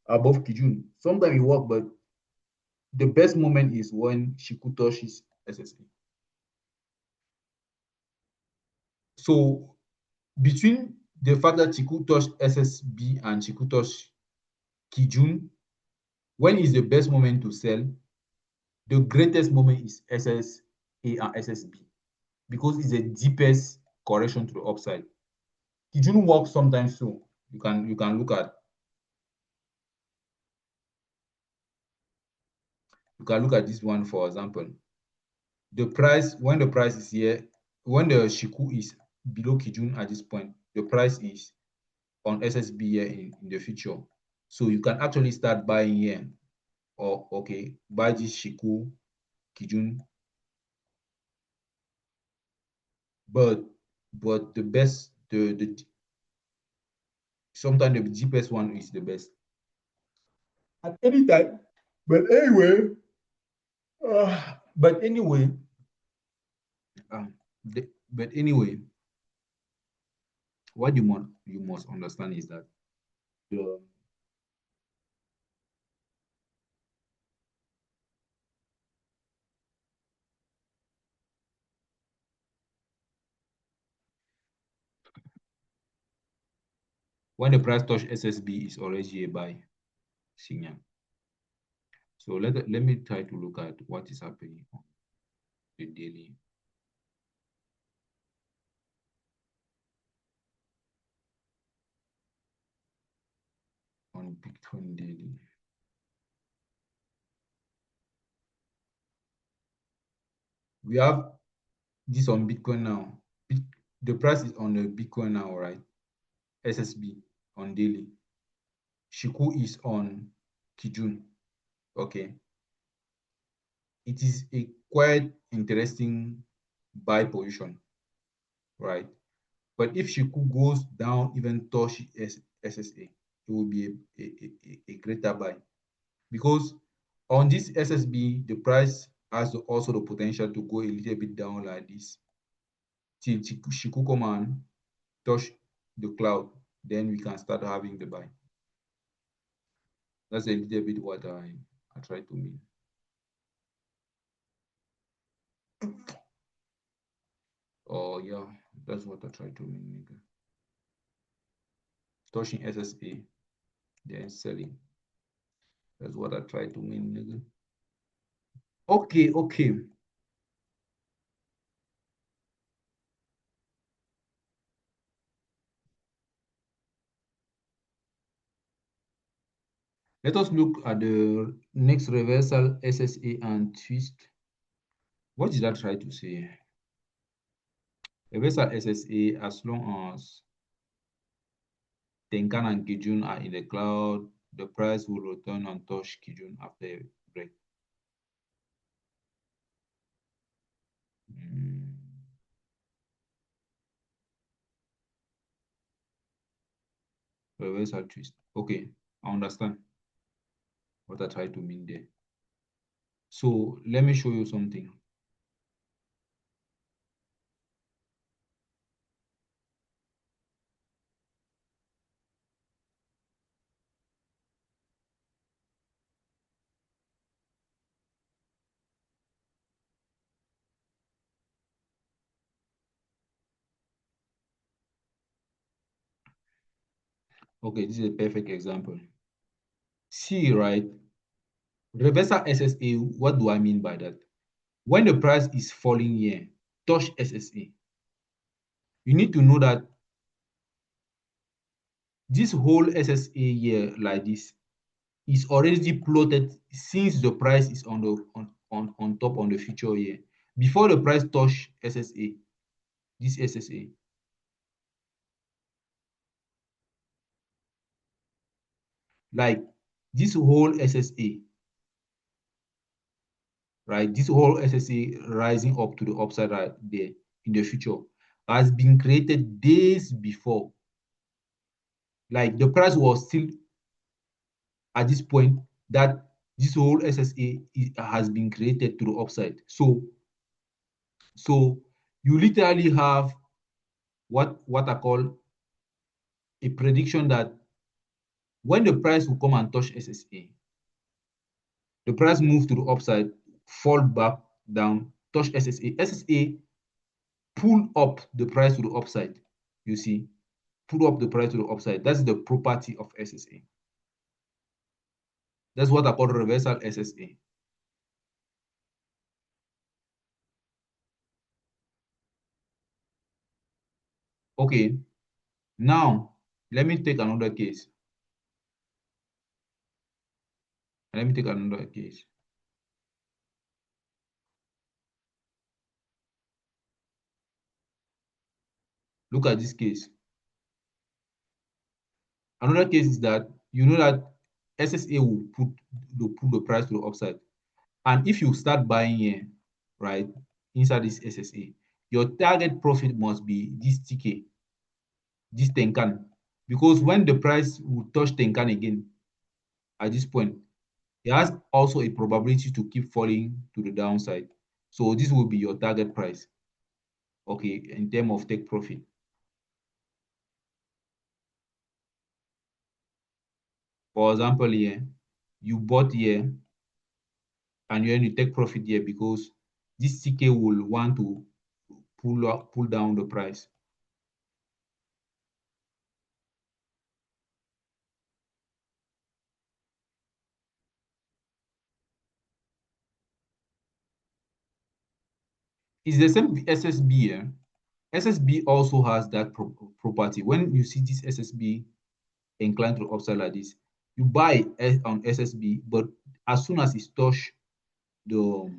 above Kijun. Sometimes it work, but the best moment is when Shiku touches SSB. So between the fact that Shiku touched SSB and Shiku touched Kijun, when is the best moment to sell? The greatest moment is SSA and SSB because it's the deepest correction to the upside. Kijun works sometimes too. You can look at this one for example. The price when the price is here, when the Shiku is below Kijun at this point, the price is on SSB here in the future. So you can actually start buying here or okay, buy this Shiku Kijun, but the best the sometimes the cheapest one is the best at any time. But anyway, but anyway, um, but anyway, what you must understand is that the When the price touch SSB, is already a buy signal. So let me try to look at what is happening on the daily. On Bitcoin daily. We have this on Bitcoin now. The price is on the Bitcoin now, right? SSB on daily. Shiku is on Kijun. Okay. It is a quite interesting buy position, right? But if Shiku goes down, even touch SSA, it will be a greater buy. Because on this SSB, the price has also the potential to go a little bit down like this till Shiku come and touch the cloud, then we can start having the buy. That's a little bit what I try to mean. Oh yeah, that's what I try to mean, nigga. Touching SSA, then selling. That's what I try to mean, nigga. Okay, okay. Let us look at the next reversal, SSA and twist. What did I try to say? Reversal SSA, as long as Tenkan and Kijun are in the cloud, the price will return and touch Kijun after a break. Mm. Reversal twist. Okay, I understand what I try to mean there. So let me show you something. Okay, this is a perfect example. See, right? Reversal SSA, what do I mean by that? When the price is falling here, touch SSA. You need to know that this whole SSA here like this is already plotted since the price is on top on the future here. Before the price touch SSA, this SSA. Like this whole SSA, right? This whole SSA rising up to the upside right there in the future has been created days before. Like the price was still at this point that this whole SSA has been created to the upside. So you literally have what I call a prediction that when the price will come and touch SSA, the price move to the upside, fall back down, touch SSA. SSA pull up the price to the upside. You see, pull up the price to the upside. That's the property of SSA. That's what I call reversal SSA. Okay, now let me take another case. Let me take another case. Look at this case. Another case is that you know that SSA will pull the price to the upside. And if you start buying here, right, inside this SSA, your target profit must be this TK, this Tenkan. Because when the price will touch Tenkan again at this point, it has also a probability to keep falling to the downside. So this will be your target price, okay, in terms of take profit. For example, here, you bought here and you take profit here because this TK will want to pull down the price. It's the same SSB. Eh? SSB also has that property. When you see this SSB inclined to the upside like this, you buy on SSB, but as soon as it touch the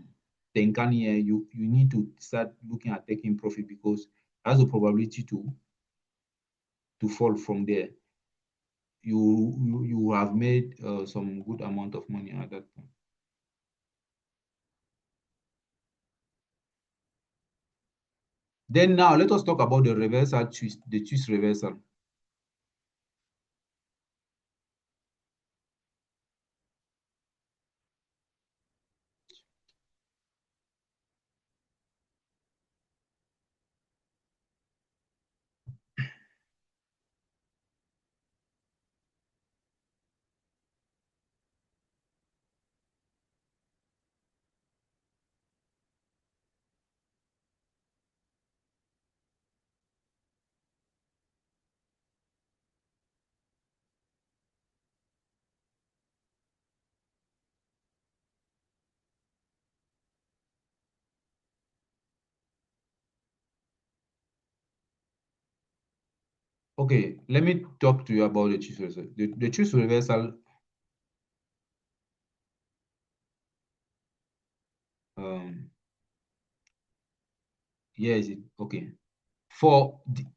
Tenkani here, you need to start looking at taking profit because it has a probability to fall from there. You have made some good amount of money at that point. Then now let us talk about the reversal twist, the twist reversal. Okay, let me talk to you about the twist reversal. The twist reversal, um, yes, okay.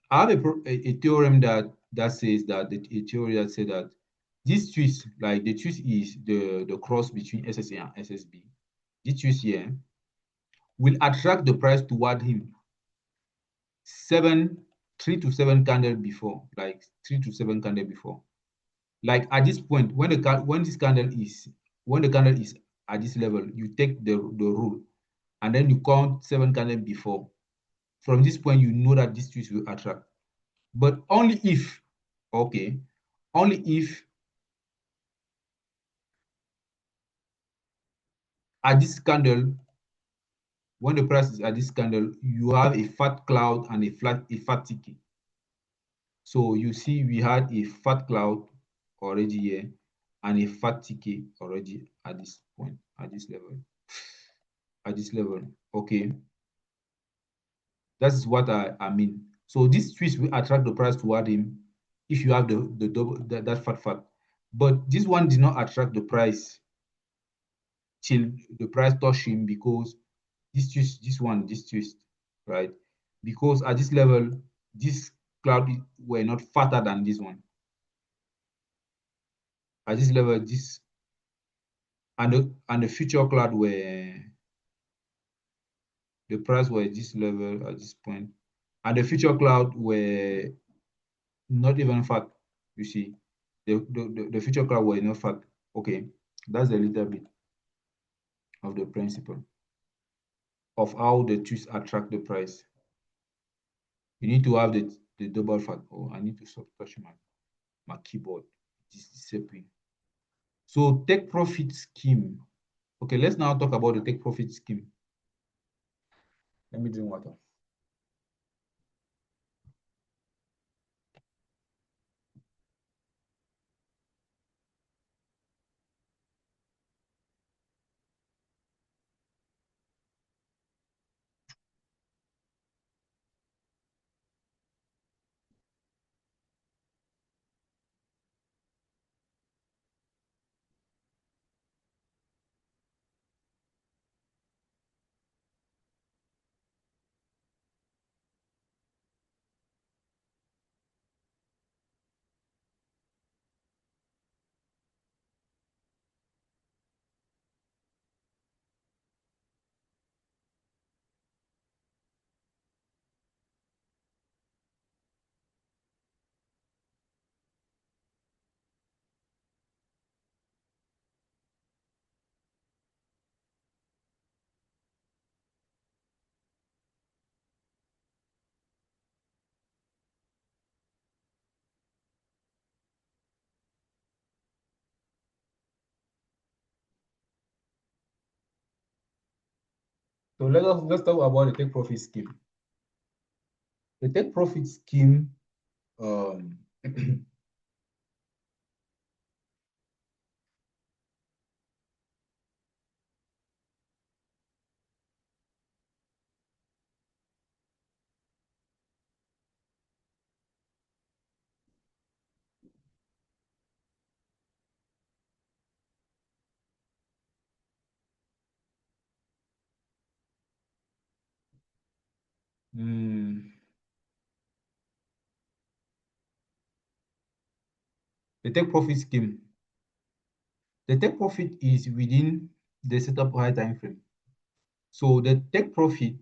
I have a theorem that says that a theory that says that this twist, like the twist is the cross between SSA and SSB. This twist here will attract the price toward him seven, 3 to 7 candle before, like 3 to 7 candle before. Like at this point, when this candle is when the candle is at this level, you take the rule and then you count 7 candle before. From this point, you know that this twist will attract. But only if, okay, only if at this candle, when the price is at this candle, you have a fat cloud and a fat ticket. So you see, we had a fat cloud already here and a fat ticket already at this point, at this level, at this level. Okay, that's what I mean. So this twist will attract the price toward him if you have the double that fat. But this one did not attract the price till the price touch him because this twist, right? Because at this level, this cloud were not fatter than this one. At this level, this and the future cloud were the price were this level at this point, and the future cloud were not even fat. You see, the future cloud were not fat. Okay, that's a little bit of the principle of how the twist attract the price. You need to have the double fat. Oh, I need to stop touching my keyboard. This is disappearing. So take profit scheme. Okay, let's now talk about the take profit scheme. Let me drink water. So let's talk about the take profit scheme. The take profit scheme, um, Mm, the take profit scheme. The take profit is within the setup high time frame. So the take profit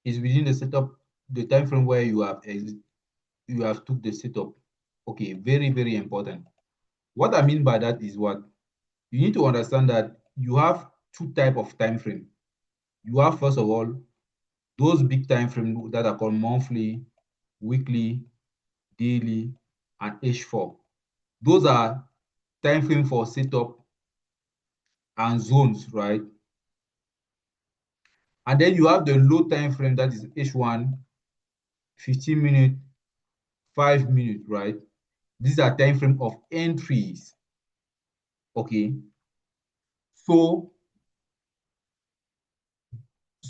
is within the setup, the time frame where you have took the setup. Okay, very, very important. What I mean by that is what you need to understand that you have two type of time frame. You have first of all those big time frame that are called monthly, weekly, daily, and H4. Those are time frame for setup and zones, right? And then you have the low time frame that is H1, 15 minutes, 5 minutes, right? These are time frame of entries. Okay. So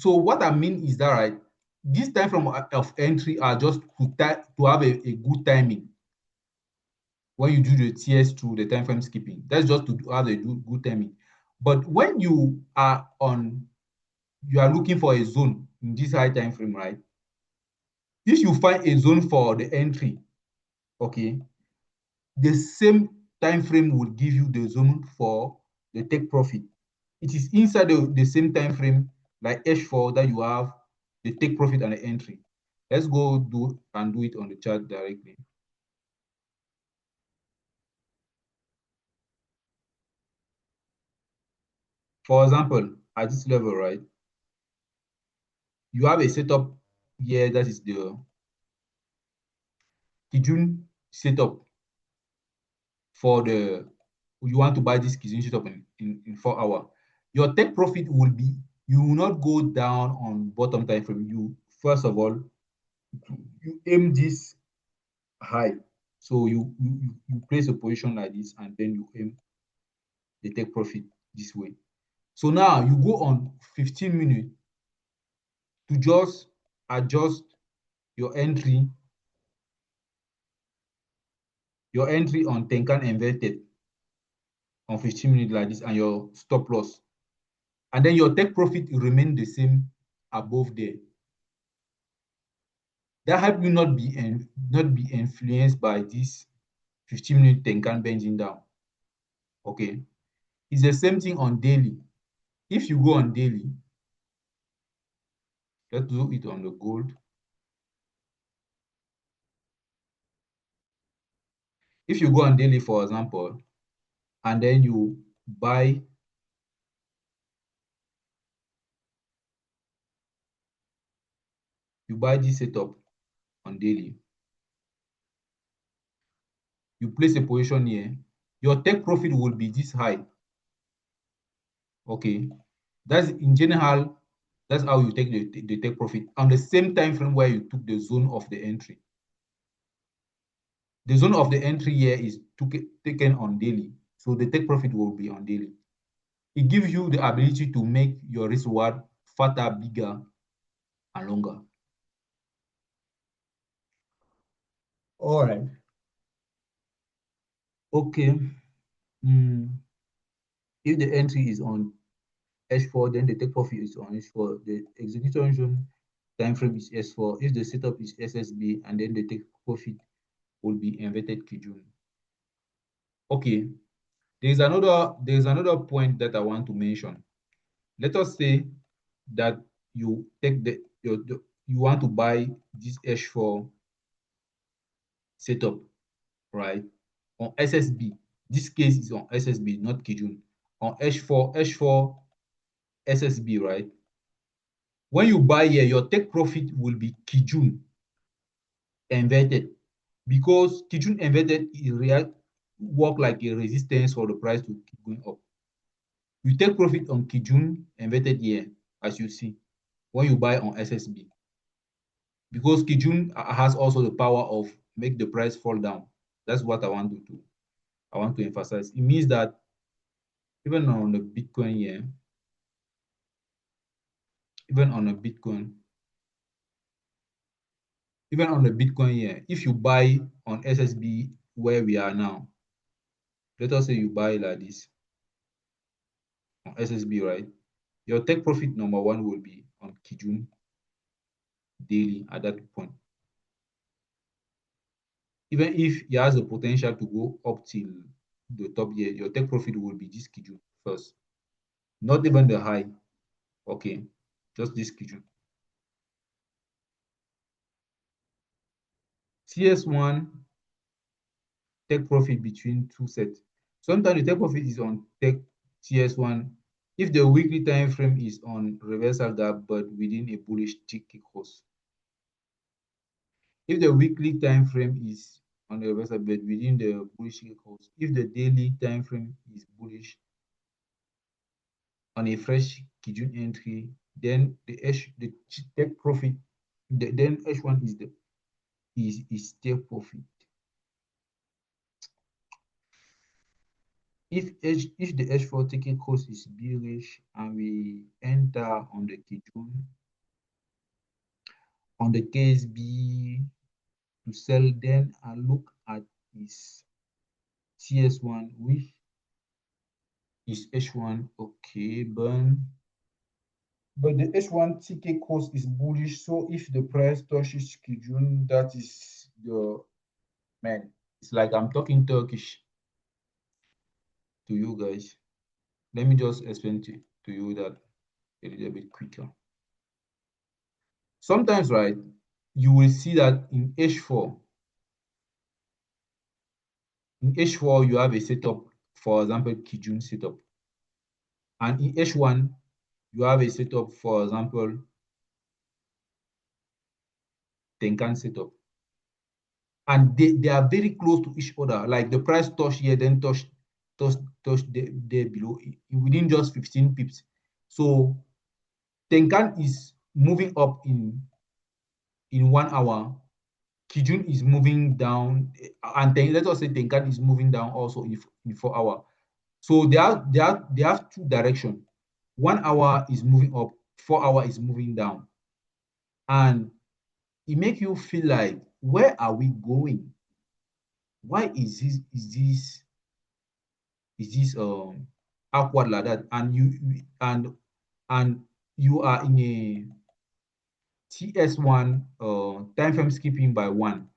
what I mean is that right, this time frame of entry are just to have a good timing when you do the TS2, the time frame skipping. That's just to have a good timing. But when you are looking for a zone in this high time frame, right? If you find a zone for the entry, okay, the same time frame will give you the zone for the take profit. It is inside the same time frame like H4 that you have the take profit and the entry. Let's go do it on the chart directly. For example, at this level, right, you have a setup here that is the Kijun setup for the you want to buy this Kijun setup in 4 hours. Your take profit will be you will not go down on bottom time frame. You first of all you aim this high. So you place a position like this and then you aim the take profit this way. So now you go on 15 minutes to just adjust your entry, on Tenkan inverted on 15 minutes like this and your stop loss. And then your take profit will remain the same above there. That help you not be influenced by this 15-minute Tenkan bending down. Okay. It's the same thing on daily. If you go on daily, let's do it on the gold. If you go on daily, for example, and then you buy this setup on daily, you place a position here, your take profit will be this high. Okay. That's in general, that's how you take the take profit on the same time frame where you took the zone of the entry. The zone of the entry here is taken on daily. So the take profit will be on daily. It gives you the ability to make your risk reward fatter, bigger, and longer. All right. Okay. Mm. If the entry is on H4, then the take profit is on H4. The execution time frame is S4. If the setup is SSB, and then the take profit will be inverted Kijun. Okay. There's another point that I want to mention. Let us say that you take you want to buy this H4 setup, right? On SSB. This case is on SSB, not Kijun. On H4 SSB, right? When you buy here, your take profit will be Kijun inverted because Kijun inverted work like a resistance for the price to keep going up. You take profit on Kijun inverted here, as you see, when you buy on SSB. Because Kijun has also the power of make the price fall down. That's what I want to emphasize. It means that even on the Bitcoin here, even on a Bitcoin, even on the Bitcoin here, if you buy on SSB where we are now, let us say you buy like this on SSB, right? Your take profit number one will be on Kijun daily at that point. Even if it has the potential to go up till the top here, your take profit will be this schedule first, not even the high. Okay, just this schedule. CS1 take profit between two sets. Sometimes the take profit is on take CS1 if the weekly time frame is on reversal gap but within a bullish tick course. If the weekly time frame is on the reversal but within the bullish tick course, if the daily time frame is bullish on a fresh schedule entry, then the take profit, then H1 is the is take profit. If the H4 taking course is bearish and we enter on the Kijun, on the case B to sell, then I look at his CS1, which is H1. Okay, but the H1 TK course is bullish. So if the price touches schedule, that is the man. It's like I'm talking Turkish to you guys. Let me just explain to you that a little bit quicker. Sometimes, right, you will see that in H4, you have a setup, for example, Kijun setup. And in H1, you have a setup, for example, Tenkan setup. And they are very close to each other. Like the price touch here, then touch there below within just 15 pips. So Tenkan is moving up in 1 hour. Kijun is moving down, and then let us say Tenkan is moving down also in 4 hour. So they have two directions. 1 hour is moving up, 4 hour is moving down, and it make you feel like, where are we going? Why is this awkward like that? And you are in a TS1 time frame skipping by one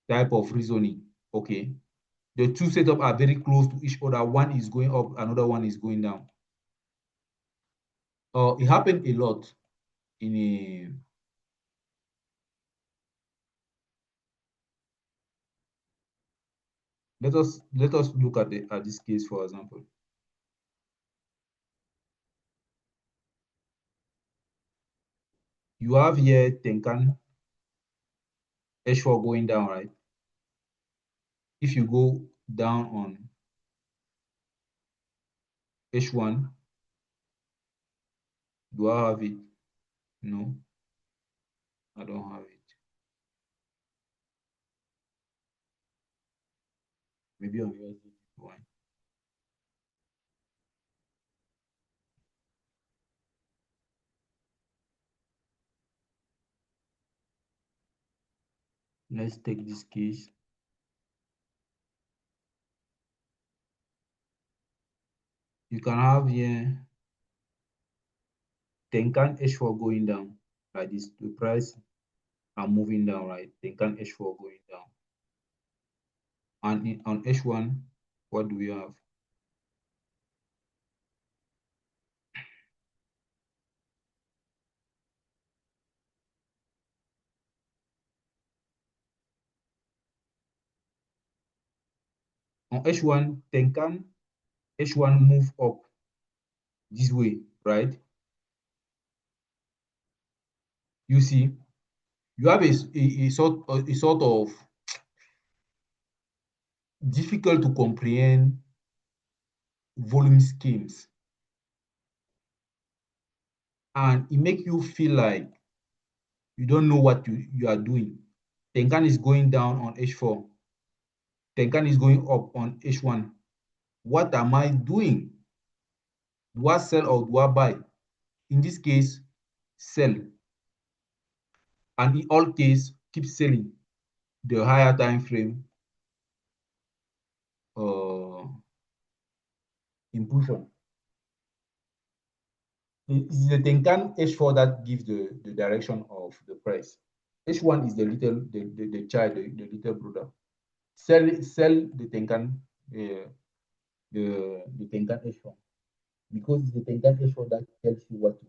type of reasoning. Okay, the two setup are very close to each other. One is going up, another one is going down. It happened a lot in a let us look at this case, for example. You have here Tenkan H4 going down, right? If you go down on H1, do I have it? No, I don't have it. Maybe on yours one. Let's take this case. You can have here Tenkan H4 going down like this. The price are moving down, right? Tenkan H4 going down. And on H1, what do we have? On H1, Tenkan H1 move up this way, right? You see, you have a sort of difficult to comprehend volume schemes, and it make you feel like you don't know what you are doing. Tenkan is going down on H4. Tenkan is going up on H1. What am I doing? Do I sell or do I buy? In this case, sell. And in all case, keep selling the higher time frame impulsion. It's the Tenkan H4 that gives the direction of the price. H1 is the child, the little brother. Sell the Tenkan uh, the Tenkan H1 because it's the Tenkan H4 that tells you what to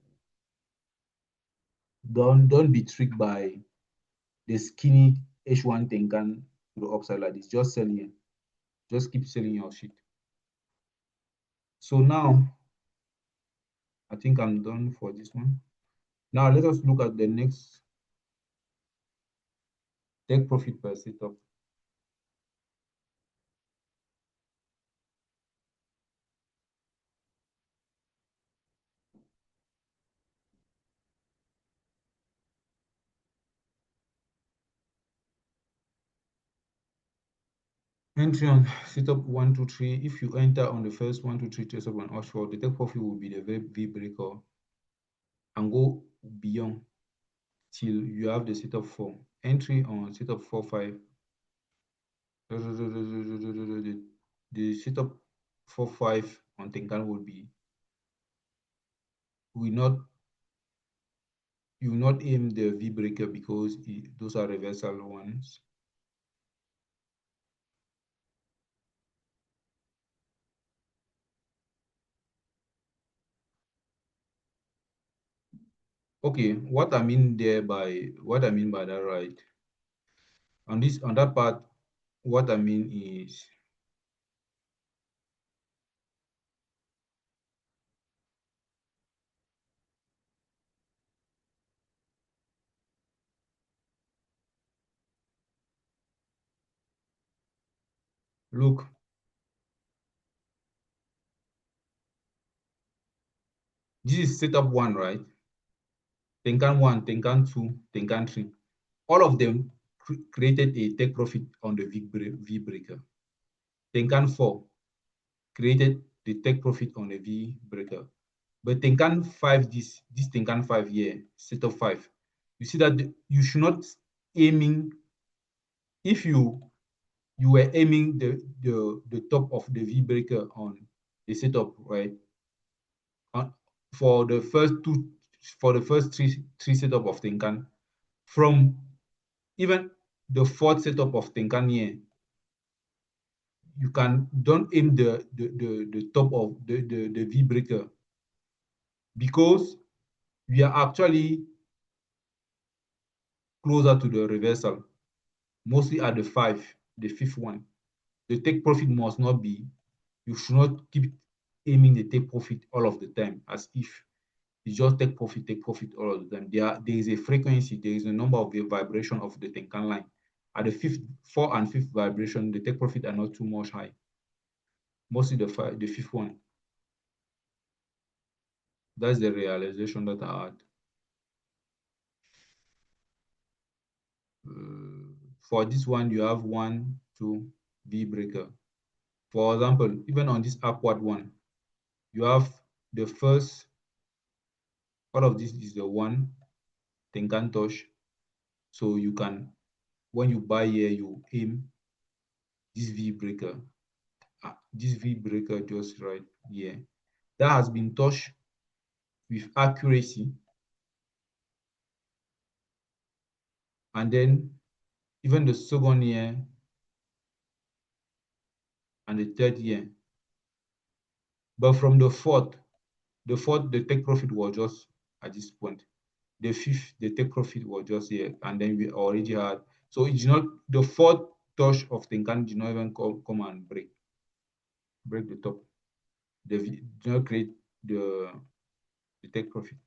do. Don't be tricked by the skinny H1 Tenkan to the upside like this. Just sell here. Just keep selling your shit. So now I think I'm done for this one. Now let us look at the next take profit per setup. Entry on setup 1, 2, 3. If you enter on the first 1, 2, 3 trace up an offshore, the take profit will be the V breaker and go beyond till you have the setup 4. Entry on setup 4, 5. The setup 4, 5 on Tenkan will be will not you will not aim the V breaker because those are reversal ones. Okay, what I mean by that, right? On that part, what I mean is look, this is setup 1, right? Tenkan 1, Tenkan 2, Tenkan 3. All of them created a take profit on the V breaker. Tenkan 4 created the take profit on the V breaker. But Tenkan 5, this Tenkan 5 here, setup 5, you see that you should not aiming, if you were aiming the top of the V breaker on the setup, right? For the first three setup of Tenkan, from even the fourth setup of Tenkan here, you don't aim the top of the V breaker because we are actually closer to the reversal, mostly at the fifth one. The take profit must not be, you should not keep aiming the take profit all of the time as if you just take profit all of the time. There is a frequency, there is a number of the vibration of the Tenkan line. At the fourth and fifth vibration, the take profit are not too much high. Mostly the fifth one. That's the realization that I had. For this one, you have 1, 2 V breaker. For example, even on this upward one, you have the first, all of this is the one Tenkan touch. So you can, when you buy here, you aim this V breaker. This V breaker just right here. That has been touched with accuracy. And then even the second year and the third year. But from the take profit was just at this point. The fifth, the take profit was just here, and then we already had. So it's not the fourth touch of Tenkan did not even come and break the top. They did not create the take profit.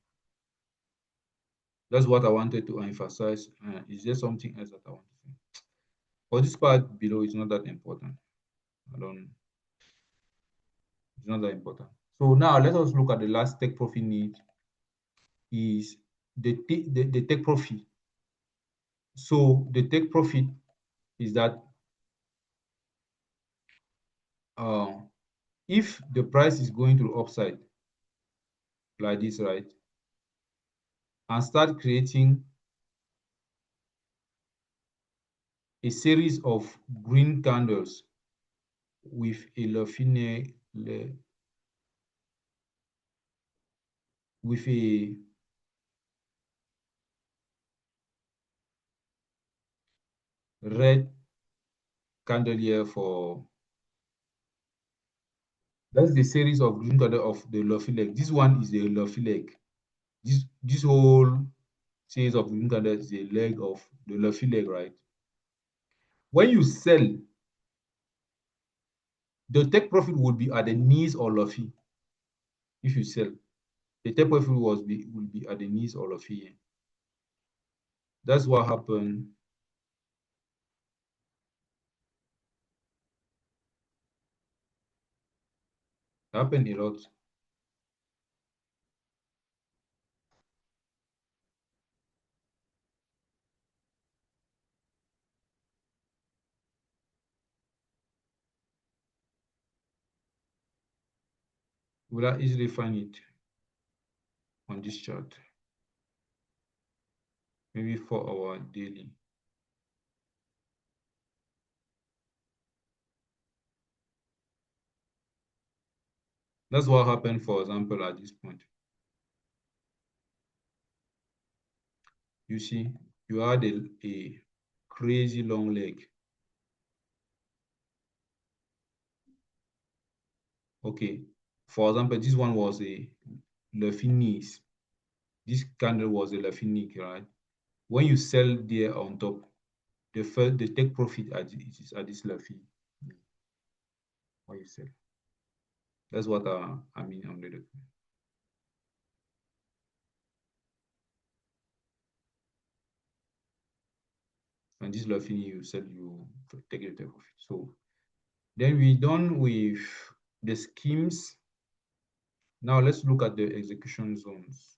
That's what I wanted to emphasize. Is there something else that I want to say? For this part below, it's not that important. I don't. It's not that important. So now let us look at the last take profit need. Is the take profit. So the take profit is that uh, if the price is going to the upside like this, right, and start creating a series of green candles with a with a red candle here for, that's the series of green candle of the Luffy leg. This one is the Luffy leg. This whole series of green candle is the leg of the Luffy leg, right? When you sell, the take profit would be at the knees or Luffy. If you sell, the take profit will be at the knees or Luffy. That's what happened. Happened a lot. Will I easily find it on this chart? Maybe 4 hour daily. That's what happened, for example, at this point. You see, you had a crazy long leg. Okay. For example, this one was a Luffy knees. This candle was a Luffy knee, right? When you sell there on top, the take profit at this Luffy knee when you sell. That's what I mean on the, and this Luffy knee you sell, you take the take profit. So then we done with the schemes. Now let's look at the execution zones.